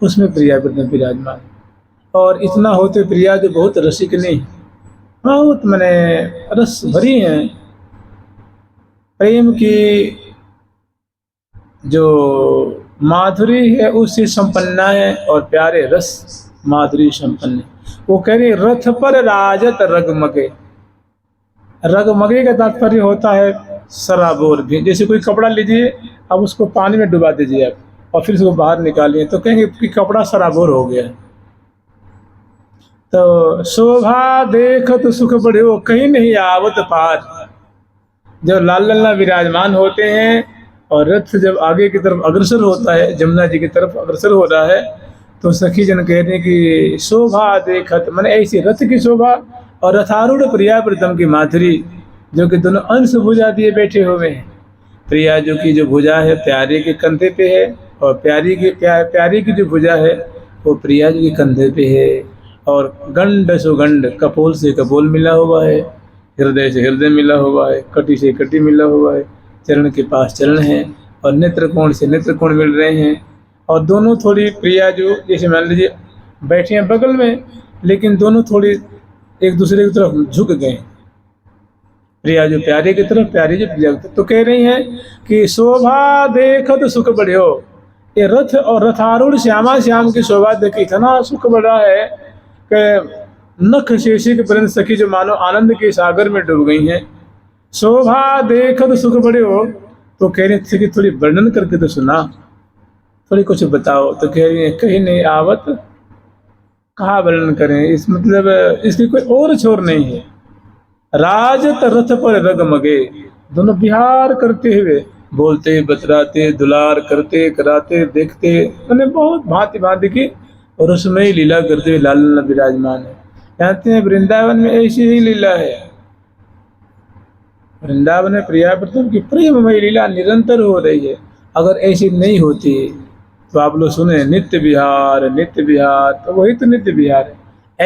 उसमें प्रिया प्रीतम विराजमान। और इतना होते प्रिया जो बहुत रसिक नहीं, बहुत मने रस भरी हैं, प्रेम की जो माधुरी है उससे संपन्ना है, और प्यारे रस माधुरी संपन्न है। वो कह रही रथ पर राजत रगमगे। रगमगे का तात्पर्य होता है सराबोर भी। जैसे कोई कपड़ा लीजिए, अब उसको पानी में डुबा दीजिए आप और फिर उसको बाहर निकालिए तो कहेंगे कि कपड़ा सराबोर हो गया। तो शोभा देखत सुख बढ़ो कहीं नहीं आवत पार। जब लाल लल्ला विराजमान होते हैं और रथ जब आगे की तरफ अग्रसर होता है, जमुना जी की तरफ अग्रसर हो रहा है, तो सखी जन कहते हैं कि शोभा देखत, माने ऐसी रथ की शोभा और रथारूढ़ प्रिया प्रीतम की माधुरी, जो कि दोनों अंश भुजा दिए बैठे हुए हैं। प्रिया जो की जो भुजा है प्यारे के कंधे पे है, और प्यारी की जो भुजा है वो प्रिया जी के कंधे पे है। और गंड सुगंड, कपोल से कपोल मिला हुआ है, हृदय से हृदय मिला हुआ है, कटी से कटी मिला हुआ है, चरण के पास चरण है, और नेत्र कोण से नेत्र कोण मिल रहे हैं। और दोनों थोड़ी प्रिया जो जैसे मान लीजिए बैठे हैं बगल में, लेकिन दोनों थोड़ी एक दूसरे की तरफ झुक गए, प्रिया जो प्यारे की तरफ, प्यारी जो प्रिया की तरफ। तो कह रही हैं कि शोभा देखत सुख बढ़ो। ये रथ और रथारूढ़ श्यामा श्याम की शोभा देख इतना सुख बढ़ा है कि नख शेषी के पर्यंत सखी जो मानो आनंद के सागर में डूब गई हैं। शोभा देखत सुख बढ़ो, तो कह रही थी कि थोड़ी वर्णन करके तो सुना, थोड़ी कुछ बताओ। तो कह रही है कहीं नहीं आवत, कहाँ वर्णन करें, इस मतलब इसकी कोई और छोर नहीं है। राजत रथ पर रगमगे, दोनों विहार करते हुए बोलते बतराते दुलार करते कराते देखते, मैंने बहुत भांति भांति की और उसमें ही लीला करते हुए लाल विराजमान है। जानते हैं वृंदावन में ऐसी ही लीला है। वृंदावन में प्रिया प्रीतम की प्रेममयी लीला निरंतर हो रही है। अगर ऐसी नहीं होती तो आप लोग सुने नित्य विहार, तो वही तो नित्य विहार है।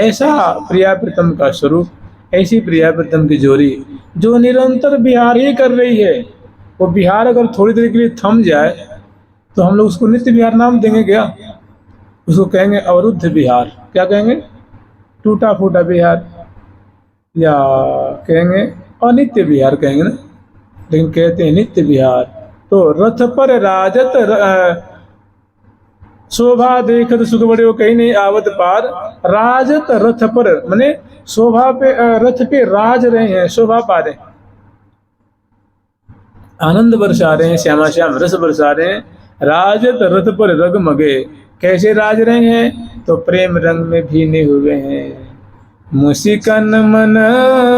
ऐसा प्रिया प्रीतम का स्वरूप, ऐसी प्रिया प्रीतम की जोड़ी जो निरंतर विहार ही कर रही है। वो विहार अगर थोड़ी देर के लिए थम जाए तो हम लोग उसको नित्य विहार नाम देंगे क्या? उसको कहेंगे अवरुद्ध विहार, क्या कहेंगे, टूटा फूटा विहार, या कहेंगे अनित्य विहार कहेंगे ना, लेकिन कहते हैं नित्य विहार। तो रथ पर राजत शोभा देखत सुख बढ़ो कहीं नहीं आवत पार। राजत रथ पर, माने शोभा पे रथ पे राज रहे हैं, शोभा पा रहे हैं, आनंद बरसा रहे हैं, श्यामा श्याम रस बरसा रहे हैं। राजत रथ पर रग मगे, कैसे राज रहे हैं, तो प्रेम रंग में भीने हुए हैं। मुसिकन मन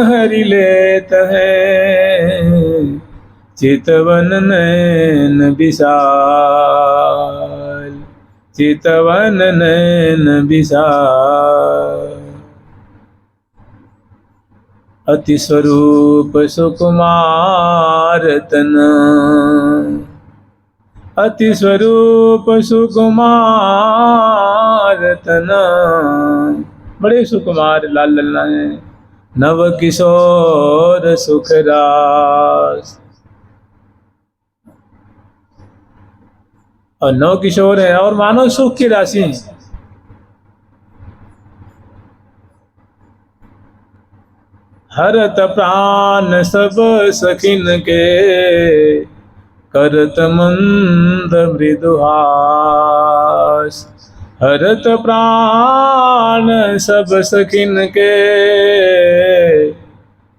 हरि लेत है, चितवन नैन विशाल, चितवन नैन विशाल। अति स्वरूप सुकुमार तन, अति स्वरूप सुकुमार तन। बड़े सुकुमार लाल लल्ला हैं। नव किशोर सुख रास, और नव किशोर है और मानव सुख की राशि है। हरत प्राण सब सखिन के, करत मंद मृदुहास। हरत प्राण सब सखिन के,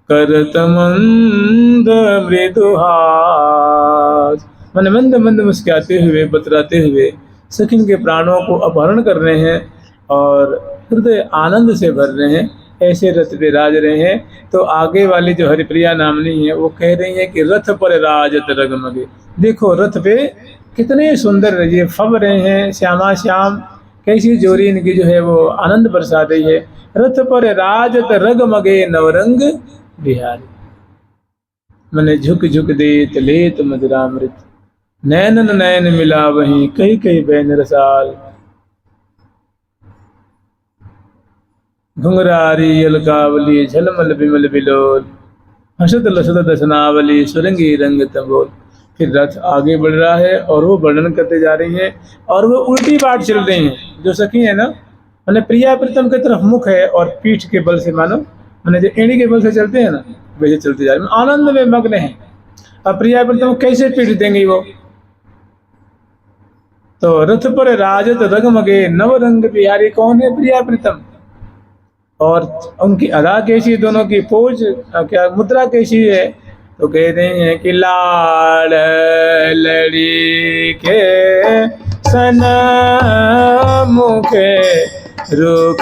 करत मंद मृदुहास। मन मंद मंद मुस्कुराते हुए बतराते हुए सखिन के प्राणों को अपहरण कर रहे हैं और हृदय आनंद से भर रहे हैं, ऐसे रथ पे राज रहे हैं। तो आगे वाली जो हरिप्रिया नामनी है वो कह रही है कि रथ पर राजत रगमगे। देखो रथ पे कितने सुंदर ये फब रहे हैं, श्यामा श्याम कैसी जोड़ी इनकी जो है वो आनंद बरसा रही है। रथ पर राजत रगमगे नवरंग बिहारी, मने झुक झुक देत लेत मधुरामृत। नैनन नैन मिला वहीं कही कही बैन रसाल। घुंघरारी अलकावली झलमल बिमल बिलोल, हसत लसत दसनावली सुरंगी रंग तंबोल। फिर रथ आगे बढ़ रहा है और वो वर्णन करते जा रही हैं और वो उल्टी बाट चल रही हैं। जो सखी है ना, मैंने प्रिया प्रीतम की तरफ मुख है और पीठ के बल से मानो मैंने जो एड़ी के बल से चलते हैं ना, वैसे चलते जा रहे हैं, आनंद में मग्न है। अब प्रिया प्रीतम कैसे पीठ देंगी वो? तो रथ पर राजत रगमगे नव रंग बिहारी। कौन है? प्रिया प्रीतम। और उनकी अदा कैसी, दोनों की पोज क्या मुद्रा कैसी है? तो कह रहे हैं कि लाड़ लड़ी के सन मुखे रुख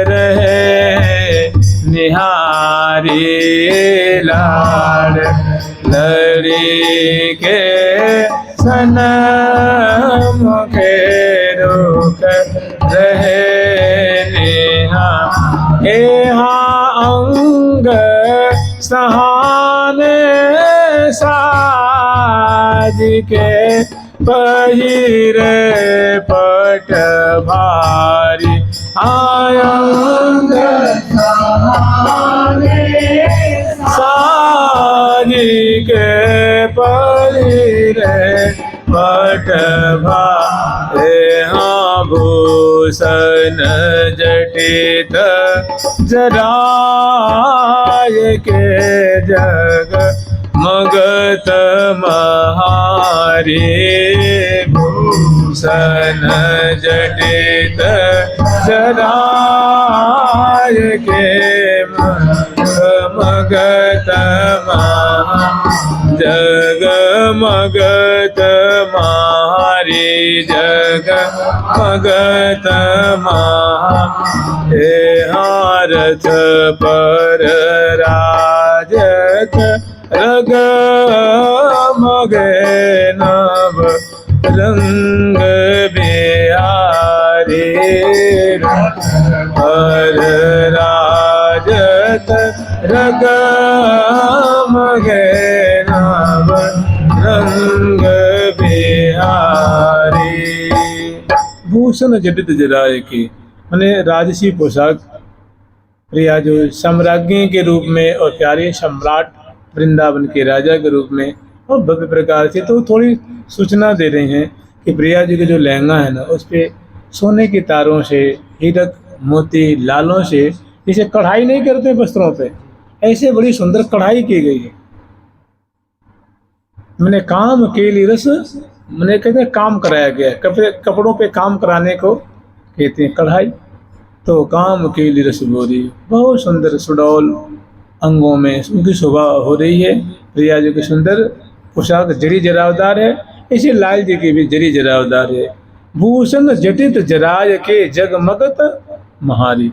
रहे निहारी। लाड़ लड़ी के सन मुखे रुख रहे निहारी। अंग सहाने साज के पहिरे पट भारी। अंग सहाने साज के पहिरे पट भारी। हाँ भूषण जटित जराय के जग मगत महारी। भूषण जटित जराय के मगत जग मगत महारी। जग मगत महारी। हारथ पर राजत रग मगे नव रंग बिहारी। पर राजत रग मगे नव रंग बिहारी। भूषण जटित जराय की मैंने राजसी पोशाक प्रिया जो सम्राज्ञी के रूप में और प्यारे सम्राट वृंदावन के राजा के रूप में और भव्य प्रकार से, तो थोड़ी सूचना दे रहे हैं कि प्रिया जी का जो लहंगा है ना, उस पर सोने के तारों से, हीरक मोती लालों से इसे कढ़ाई नहीं करते वस्त्रों पे, ऐसे बड़ी सुंदर कढ़ाई की गई है। मैंने काम के लिए रस मैंने कहते हैं काम कराया गया है। कपड़ों पे काम कराने को कहते हैं कढ़ाई। तो काम के लिए रस बोरी, बहुत सुंदर सुडौल अंगों में उनकी शोभा हो रही है। प्रिया जी की सुंदर पोशाक जरी जरावदार है, इसी लाल जी की भी जरी जरावदार है। भूषण जटित जराय के जगमगत महारी।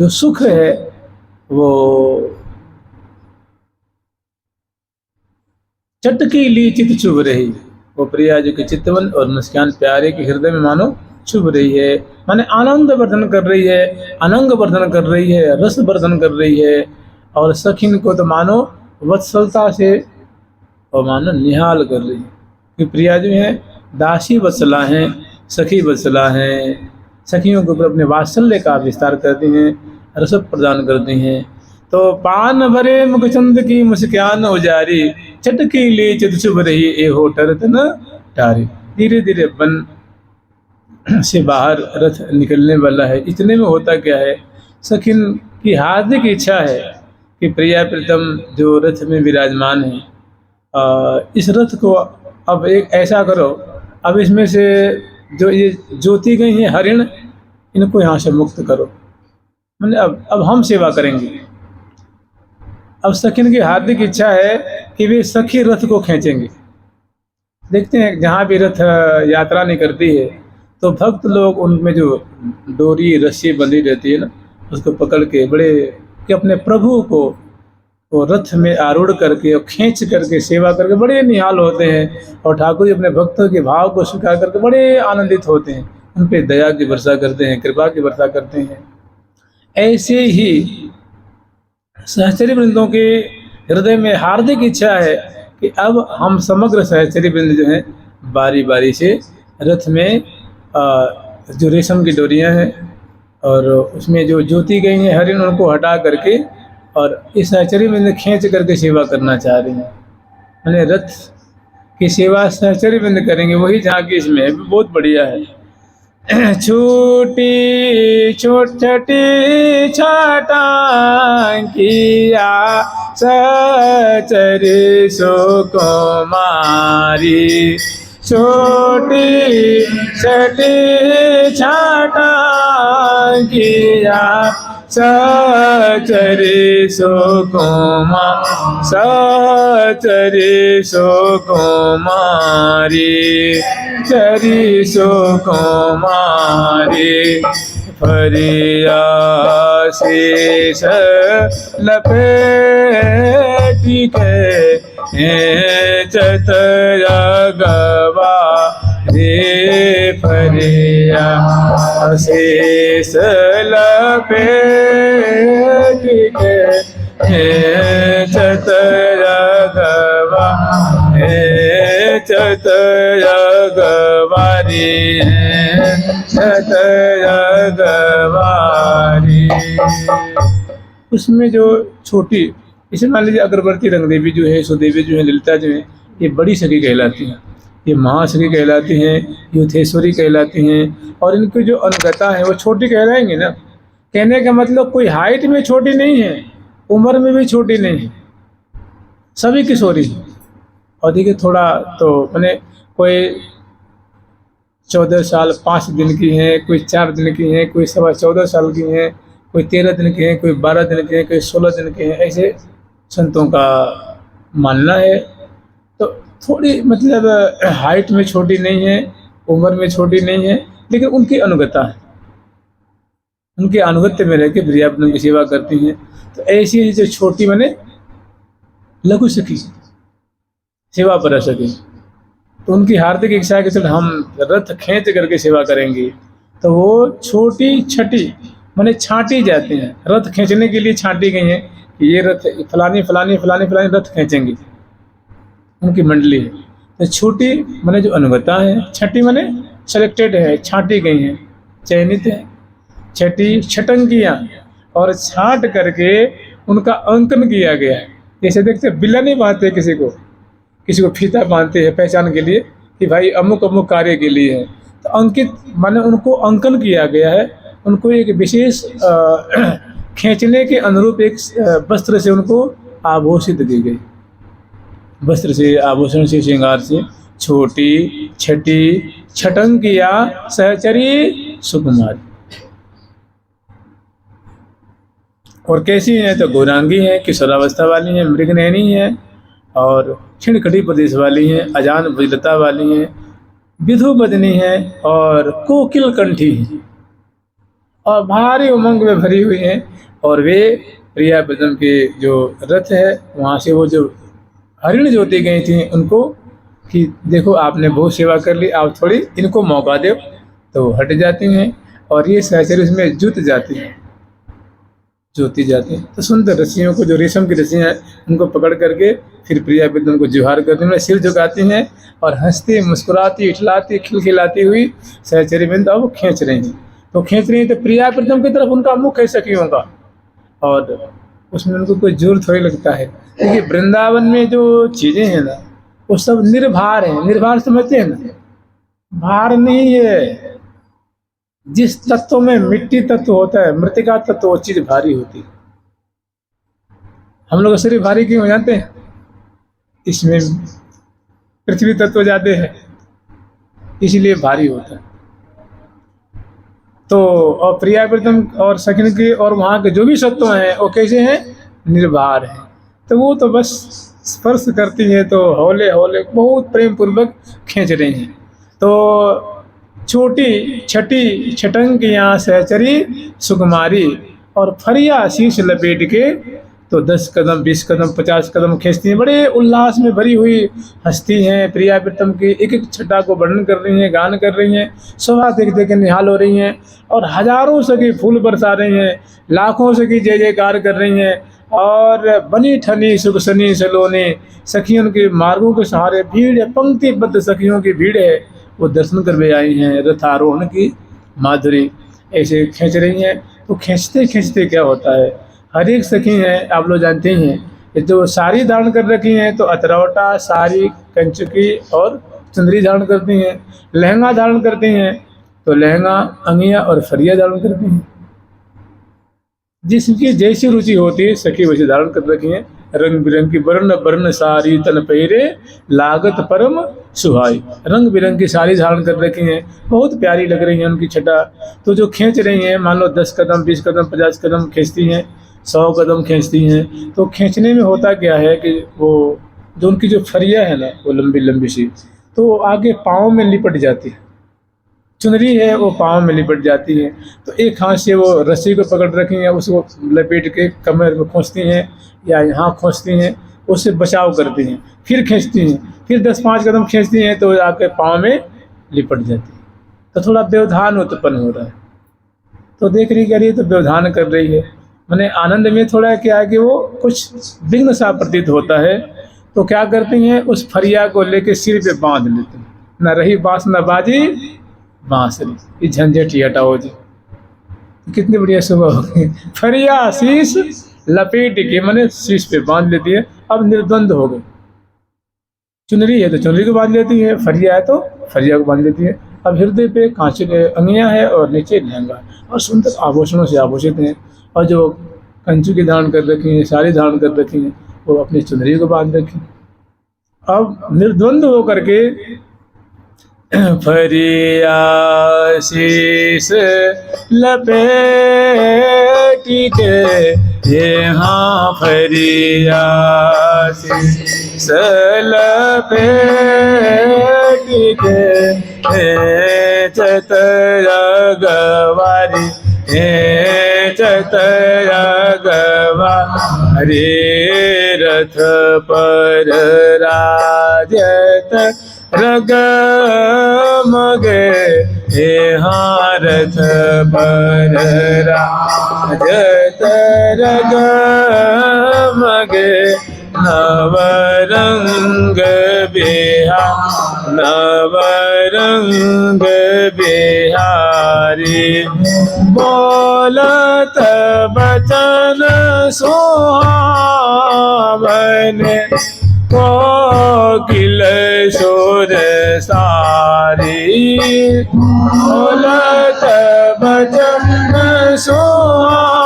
जो सुख है वो चटकी ली चित चुभ रही, वो प्रिया जी के चितवन और मुस्कान प्यारे के हृदय में मानो चुभ रही है, माने आनंद वर्धन कर रही है, अनंग वर्धन कर रही है, रस वर्धन कर रही है। और सखिन को तो मानो वत्सलता से और मानो निहाल कर रही है, कि प्रिया जो है दासी वत्सला हैं, सखी वत्सला हैं, सखियों के ऊपर अपने वात्सल्य का विस्तार करती हैं, रस प्रदान करती हैं। तो पान भरे मुखचंद की मुस्कान उजारी, चटकी ली चित चुभ रही ए हो टरत न टारी। धीरे धीरे वन से बाहर रथ निकलने वाला है। इतने में होता क्या है, सखिन की हार्दिक इच्छा है कि प्रिया प्रीतम जो रथ में विराजमान है, इस रथ को अब एक ऐसा करो, अब इसमें से जो ये ज्योति गई है हरिण, इनको यहाँ से मुक्त करो, मैंने अब हम सेवा करेंगे। अब सखिन की हार्दिक इच्छा है कि वे सखी रथ को खींचेंगे। देखते हैं जहाँ भी रथ यात्रा निकलती है तो भक्त लोग उनमें जो डोरी रस्सी बंधी रहती है ना, उसको पकड़ के बड़े कि अपने प्रभु को वो रथ में आरूढ़ करके और खींच करके सेवा करके बड़े निहाल होते हैं। और ठाकुर जी अपने भक्तों के भाव को स्वीकार करके बड़े आनंदित होते हैं, उन पे दया की वर्षा करते हैं, कृपा की वर्षा करते हैं। ऐसे ही सहचरी वृंदों के हृदय में हार्दिक इच्छा है कि अब हम समग्र सहचरी वृंद जो हैं बारी बारी से रथ में जो रेशम की डोरियां हैं और उसमें जो ज्योति गई हैं हरिण, उनको हटा करके और इस सहचरी वृंद खींच करके सेवा करना चाह रही हैं। मैंने रथ की सेवा सहचरी वृंद करेंगे, वही झांकी इसमें है, बहुत बढ़िया है। छूटी छोटी छाटा किया सहचरी सुकुमारी, छोटी छोटी छाटा किया सहचरी सुकुमारी, सहचरी सुकुमारी, चरी सुकुमारी। फरिया शीश लपेटी के चतरा गवा रे, फरिया शीश लपेटी के चतरा गवा चतरा गवारी चतरा गवारी। उसमें जो छोटी, इसे मान लीजिए अगरबत्ती रंग देवी जो है, सुदेवी जो है, ललिता जो है, ये बड़ी सखी कहलाती हैं, ये महासखी कहलाती हैं, युथेश्वरी कहलाती हैं। और इनकी जो अनुगता है वो छोटी कहलाएंगे ना। कहने का मतलब कोई हाइट में छोटी नहीं है, उम्र में भी छोटी नहीं है, सभी किशोरी। और देखिए थोड़ा तो मैंने कोई 14 साल 5 दिन की हैं, कोई 4 दिन की हैं, कोई 14.25 साल की हैं, कोई 13 दिन की हैं, कोई 12 दिन की हैं, कोई 16 दिन की हैं, ऐसे संतों का मानना है। तो थोड़ी मतलब हाइट में छोटी नहीं है, उम्र में छोटी नहीं है, लेकिन उनकी अनुगता है, उनके अनुगत्य में रह के प्रियापन की सेवा करती हैं। तो ऐसी जो छोटी मैंने लघु सखी सेवा पर सके, तो उनकी हार्दिक इच्छा है कि चल हम रथ खींच करके सेवा करेंगे। तो वो छोटी छठी माने छांटी जाते हैं, रथ खींचने के लिए छांटी गई हैं कि ये रथ फलानी फलानी फलानी फलानी रथ खींचेंगे, उनकी मंडली है। तो छोटी माने जो अनुगता है, छठी माने सेलेक्टेड है, छांटी गई हैं, चयनित है। छठी छटंकियाँ और छांट करके उनका अंकन किया गया है। जैसे देखते बिल्ला नहीं बांधते किसी को फीता बांधते हैं पहचान के लिए कि भाई अमुक अमुक कार्य के लिए है। तो अंकित माने उनको अंकन किया गया है, उनको एक विशेष खींचने के अनुरूप एक वस्त्र से उनको आभूषित की गई, वस्त्र से, आभूषण से, श्रृंगार से। छोटी छठी छटंकिया सहचरी सुकुमारी। और कैसी हैं तो गौरांगी हैं, किशोरावस्था वाली हैं, मृगनयनी हैं, और छिणकड़ी प्रदेश वाली हैं, अजान विलता वाली हैं, विधु बदनी हैं और कोकिल कंठी हैं। और भारी उमंग में भरी हुई हैं। और वे प्रिया ब्रदम के जो रथ है वहाँ से वो जो हरिण जोती गई थी उनको कि देखो आपने बहुत सेवा कर ली, आप थोड़ी इनको मौका दो, तो वो हट जाती हैं और ये सहचरी उसमें जुट जाती हैं, जोती जाती हैं। तो सुंदर रस्सियों को, जो रेशम की रस्सियाँ हैं, उनको पकड़ करके फिर प्रिया ब्रदम को जुहार करती हैं, सिर झुकाती हैं और हंसती मुस्कुराती इठलाती खिलखिलाती हुई सहचरी बिंद अब खींच रही हैं। तो खींच रही हैं तो प्रिया ब्रदम की तरफ उनका मुख है सखियों का, और उसमें उनको कोई जोर थोड़ी लगता है, क्योंकि वृंदावन में जो चीजें हैं ना वो सब निर्भार है। निर्भार समझते हैं ना, भार नहीं है। जिस तत्व में मिट्टी तत्व होता है, मृतिका तत्व, वो चीज भारी होती है। हम लोग शरीर भारी क्यों हो जाते हैं? इसमें पृथ्वी तत्व जाते हैं, इसलिए भारी होता है। तो और प्रिया प्रीतम और सखिन के और वहाँ के जो भी सत्व हैं वो कैसे हैं? निर्भार हैं। तो वो तो बस स्पर्श करती हैं तो हौले हौले बहुत प्रेम पूर्वक खींच रही हैं। तो छोटी छठी छटंग यहाँ सहचरी सुकुमारी, और फरिया शीश लपेट के तो 10 कदम 20 कदम 50 कदम खींचती हैं। बड़े उल्लास में भरी हुई हस्ती हैं प्रिया प्रीतम की, एक एक छटा को वर्णन कर रही हैं, गान कर रही हैं, शोभा देख देख के निहाल हो रही हैं और हजारों सखी फूल बरसा रही हैं, लाखों सखी जय जयकार कर रही हैं। और बनी ठनी सुखसनी सलोने सखियों के मार्गों के सहारे भीड़ है, पंक्तिबद्ध सखियों की भीड़ है, वो दर्शन करके आई हैं। रथारोहण की माधुरी ऐसे खींच रही हैं। तो खींचते खींचते क्या होता है, हर एक सखी हैं आप लोग जानते ही हैं, ये तो साड़ी धारण कर रखी हैं, तो अतरौटा साड़ी कंचुकी और चुंदरी धारण करती हैं। लहंगा धारण करती हैं तो लहंगा अंगिया और फरिया धारण करती हैं। जिसकी जैसी रुचि होती है सखी वैसे धारण कर रखी हैं। रंग बिरंग की वर्ण वर्ण साड़ी तन पहिरे लागत परम सुहाई, रंग बिरंग की साड़ी धारण कर रखी हैं, बहुत प्यारी लग रही हैं उनकी छटा। तो जो खींच रही हैं, मान लो 10 कदम 20 कदम 50 कदम खींचती हैं, 100 कदम खींचती हैं। तो खींचने में होता क्या है कि वो जो उनकी जो फरिया है ना वो लंबी लंबी सी, तो वो आगे पाँव में लिपट जाती है। चुनरी है वो पाँव में लिपट जाती है। तो एक हाथ से वो रस्सी को पकड़ रखी हैं, उसको लपेट के कमर में खोंचती हैं या यहाँ खोंचती हैं, उससे बचाव करती हैं, फिर खींचती हैं, फिर 10-5 कदम खींचती हैं तो आके पाँव में लिपट जाती है। तो थोड़ा व्यवधान उत्पन्न हो रहा है। तो देख रही करिए तो व्यवधान कर रही है, मैंने आनंद में थोड़ा क्या है कि वो कुछ विघ्न सा प्रतीत होता है। तो क्या करती हैं, उस फरिया को लेके सिर पे बांध लेते हैं, न रही बांस न बाजी बांसुरी, ये झंझट ही हटाओ जी। कितनी बढ़िया सुबह हो गई। फरिया शीश लपेट के मैंने शीश पे बांध लेती है, अब निर्द्वंद हो गए। चुनरी है तो चुनरी को बांध लेती है, फरिया है तो फरिया को बांध लेती है। अब हृदय पे कांच अंगिया है और नीचे लहंगा, और सुंदर आभूषणों से आभूषित हैं। और जो कंचू की धारण कर रखी है, साड़ी धारण कर रखी है, वो अपनी चुनरी को बांध रखी। अब निर्द्वंद होकर के फरिया शीश लपेटी के हाँ फरिया शीश लपेटी के चतरा गवारी चतरा गवारी रथ पर राजत रग मगे यहाँ रथ पर राजत रग मगे नवरंग बिहार नवरंग बिहारी बोलत बचन सुहावन कोकिल शोर सारी बोलत बचन सुहावन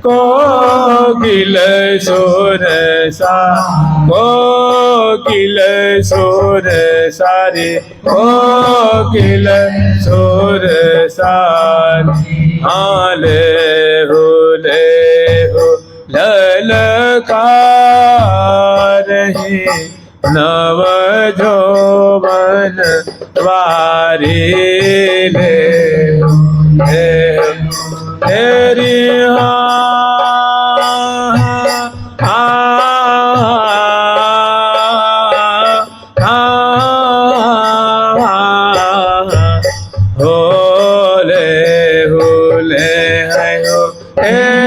कोकिल शोर सा कोकिल शोर सारे कोकिल शोर सारे हाले हो ललकार ही नव जोबन वारी ले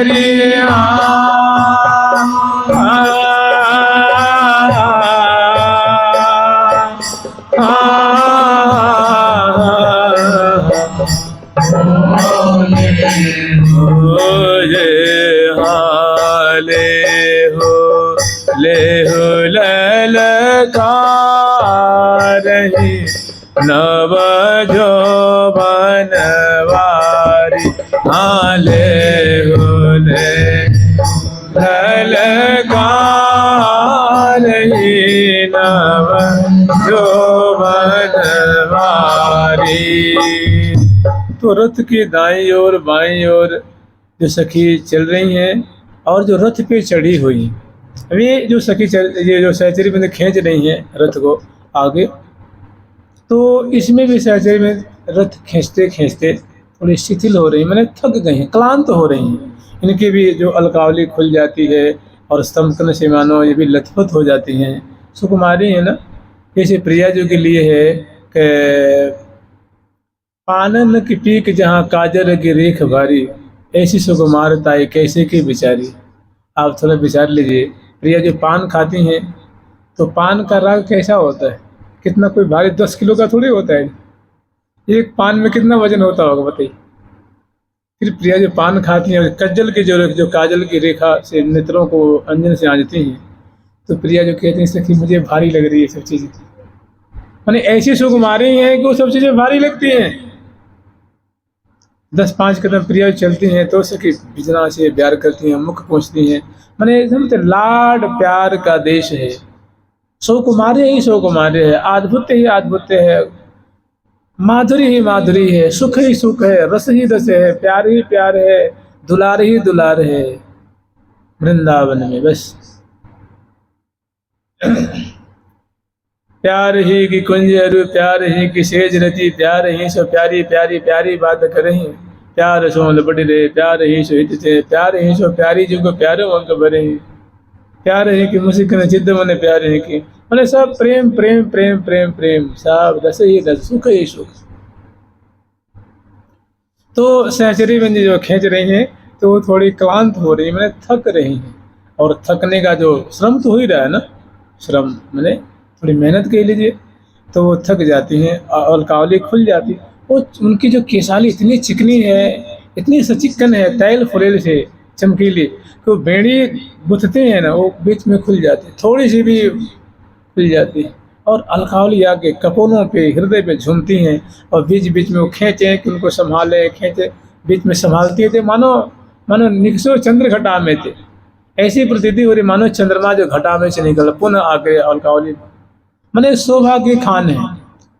करिया ले हो ललकारही नव जोबनवारी हाँ ले हो ललकारही नव जोबनवारी। तो रथ की दाईं ओर बाईं ओर जो सखी चल रही हैं और जो रथ पे चढ़ी हुई, अभी जो सखी ये जो सहचरी में खींच रही हैं रथ को आगे, तो इसमें भी सहचरी में रथ खींचते खींचते थोड़ी शिथिल हो रही, मैंने थक गई हैं, क्लांत हो रही हैं। इनकी भी जो अलकावली खुल जाती है और स्तंभन से मानो ये भी लथपथ हो जाती हैं। सुकुमारी है ना, जैसे प्रिया जो के लिए है कि पानन की पीक जहाँ काजर की रेख भारी, ऐसी सुकुमारताई कैसे की बिचारी। आप थोड़ा विचार लीजिए, प्रिया जो पान खाती हैं तो पान का राग कैसा होता है, कितना कोई भारी 10 किलो का थोड़ी होता है, एक पान में कितना वजन होता होगा बताइए। फिर प्रिया जो पान खाती हैं, कज्जल की जो काजल की रेखा से नेत्रों को अंजन से आंजती हैं, तो प्रिया जो कहती हैं सखी मुझे भारी लग रही है सब चीज़ें, माने ऐसी सुकुमारी हैं कि वो सब चीज़ें भारी लगती हैं। 10-5 कदम प्रिया चलती हैं तो सखी बिजना से प्यार करती हैं, मुख पहुँचती हैं, माने समझते लाड प्यार का देश है। सुकुमारी ही सुकुमारी है, अद्भुत ही अद्भुत है, माधुरी ही माधुरी है, सुख ही सुख है, रस ही रस है, प्यार ही प्यार है, दुलार ही दुलार है वृंदावन में। बस प्यार ही की कुंजरू, प्यार ही की सेज रती, प्यार ही सो प्यारी प्यारी प्यारी बात करें, प्यार सो लपट रे, प्यार ही सो हित थे, प्यार ही सो प्यारी जो प्यारो अंक भरे, प्यार है कि मुझे न चिद्ध मने प्यार है कि मैंने सब प्रेम प्रेम प्रेम प्रेम प्रेम, सब रस ही रस, सुख ही सुख। तो सहचरी में जो खींच रही हैं तो वो थोड़ी क्लांत हो रही है, मैंने थक रही हैं, और थकने का जो श्रम तो हो ही रहा है ना, श्रम मैंने थोड़ी मेहनत कर लीजिए, तो वो थक जाती हैं और कावली खुल जाती। वो उनकी जो केसाली इतनी चिकनी है, इतनी सचिकन है, तैल फुलेल से चमकीली, तो बेड़ी गुथते हैं ना वो बीच में खुल जाती है, थोड़ी सी भी खुल जाती है, और अलकावली आके कपोलों पे हृदय पे झूमती हैं, और बीच बीच में वो खींचे कि उनको संभाले, खींचे बीच में संभालती थे, मानो मानो निकसो चंद्र घटा में थे, ऐसी प्रतीति हो रही मानो चंद्रमा जो घटा में से निकल पुनः आके अलकावली, माने शोभा के खान है,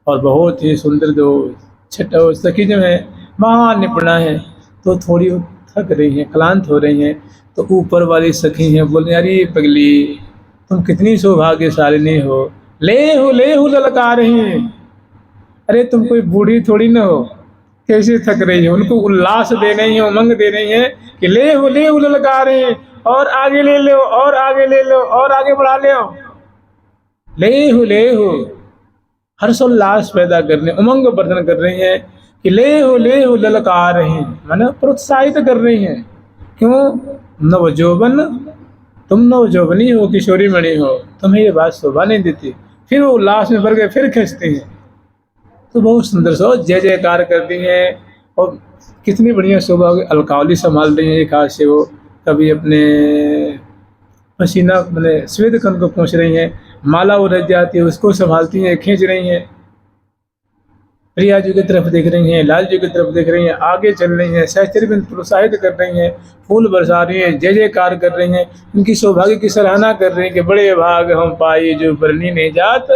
और बहुत ही सुंदर जो छठा सखी जो है महान निपुणा है, तो थोड़ी थक रही हैं, क्लांत हो रही हैं। तो ऊपर वाली सखी हैं बोले अरे पगली तुम कितनी सौभाग्यशालिनी हो, ले हो ललका रही हैं, अरे तुम कोई बूढ़ी थोड़ी ना हो, कैसे थक रही है। उनको उल्लास दे रही है, उमंग दे रही है कि ले हो ललका रहे हैं, और आगे ले लो, और आगे ले लो, और आगे बढ़ा ले हो हर्षोल्लास पैदा करने, उमंग वर्धन कर रही हैं कि ले हो ललका रहे हैं, माने प्रोत्साहित कर रही हैं। क्यों? नवजोबन, तुम नवजोबनी हो, किशोरी मणि हो, तुम्हें ये बात शोभा नहीं देती। फिर वो उल्लास में भर के फिर खींचती हैं, तो बहुत सुंदर सो जय जयकार करती हैं, और कितनी बढ़िया शोभा होगी। अलकावली संभाल रही हैं एक हाथ से, वो कभी अपने पसीना मैंने श्वेत कंठ को पहुँच रही हैं, माला उलझ जाती है उसको संभालती हैं, खींच रही हैं, प्रिया जी की तरफ देख रही हैं, लाल जी की तरफ देख रही हैं, आगे चल रही हैं, सहचरी में प्रोत्साहित कर रही हैं, फूल बरसा रही हैं, जय जयकार कर रही हैं, उनकी सौभाग्य की सराहना कर रही हैं कि बड़े भाग हम पाई जो बरनी नहीं जात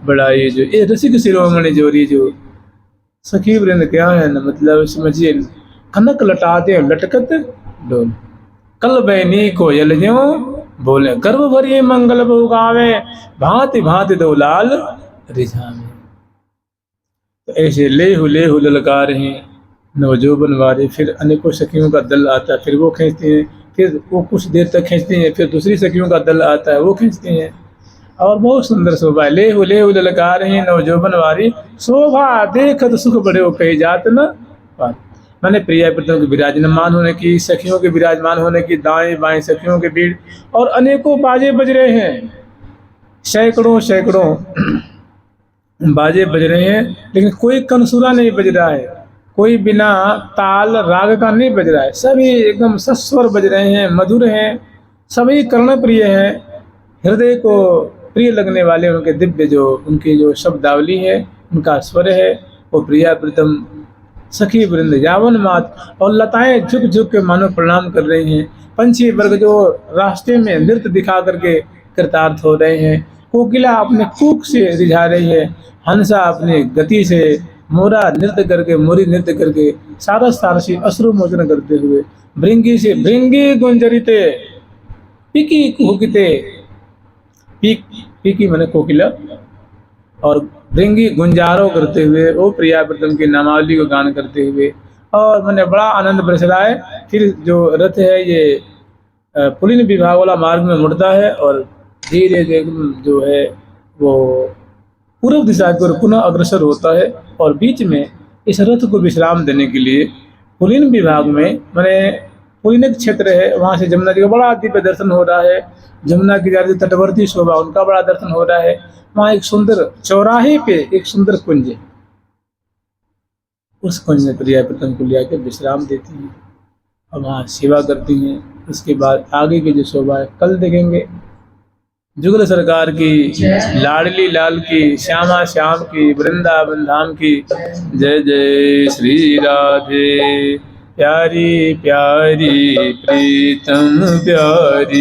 बढ़ाई जो, ये रसिक शिरोमणि जोरी जो सखी वृंद क्या है ना, मतलब समझिए कनक लटाते लटकत डोल, कल बैनी को यल ज्यों बोले, गर्भ भरी मंगल बहु गावे, भांति भांति दो लाल रिझावे। तो ऐसे ले हो ललकार हैं नवजोबन वाले। फिर अनेकों सखियों का दल आता है, फिर वो खींचती हैं, फिर वो कुछ देर तक खींचती हैं, फिर दूसरी सखियों का दल आता है वो खींचती हैं, और बहुत सुंदर शोभा है। ले हो ललकार हैं नवजोबन वाली, शोभा देखत सुख बड़े हो कही जात न बात। मैंने प्रिया प्रीतम के विराजमान होने की, सखियों के विराजमान होने की, दाएं बाएं सखियों के भीड़, और अनेकों बाजे बज रहे हैं, सैकड़ों सैकड़ों बाजे बज रहे हैं, लेकिन कोई कंसुरा नहीं बज रहा है, कोई बिना ताल राग का नहीं बज रहा है, सभी एकदम सस्वर बज रहे हैं, मधुर हैं, सभी कर्णप्रिय हैं, हृदय को प्रिय लगने वाले उनके दिव्य जो उनकी जो शब्दावली है, उनका स्वर है, वो प्रिया प्रीतम सखी वृंद यावन मात, और लताएं झुक झुक के मानो प्रणाम कर रही हैं, पंछी वर्ग जो रास्ते में नृत्य दिखा करके कृतार्थ हो रहे हैं, कोकिला अपने कूक से रिझा रही है, हंसा अपनी गति से, मोरा नृत्य करके, मोरी नृत्य करके, सारस सारसी अश्रु मोचन करते हुए, भृंगी से भृंगी गुंजरिते, पीकी कुहकिते, पीकी माने कोकिला, और भृंगी गुंजारो करते हुए वो प्रिया प्रीतम की नामावली को गान करते हुए, और मैंने बड़ा आनंद बरस रहा है। फिर जो रथ है ये पुलिन विभाग वाला मार्ग में मुड़ता है और धीरे धीरे जो है वो पूर्व दिशा की ओर पुनः अग्रसर होता है, और बीच में इस रथ को विश्राम देने के लिए पुलिन विभाग में मैंने पुलिन क्षेत्र है, वहाँ से जमुना जी का बड़ा दिव्य दर्शन हो रहा है, जमुना की जो तटवर्ती शोभा उनका बड़ा दर्शन हो रहा है। वहाँ एक सुंदर चौराहे पे एक सुंदर कुंज है, उस कुंज में प्रिया प्रीतम को ले आकर विश्राम देती हैं और वहाँ सेवा करती हैं। उसके बाद आगे की जो शोभा है कल देखेंगे। जुगल सरकार की, लाडली लाल की, श्यामा श्याम की, वृंदावन धाम की जय जय श्री राधे। प्यारी प्यारी प्रीतम प्यारी।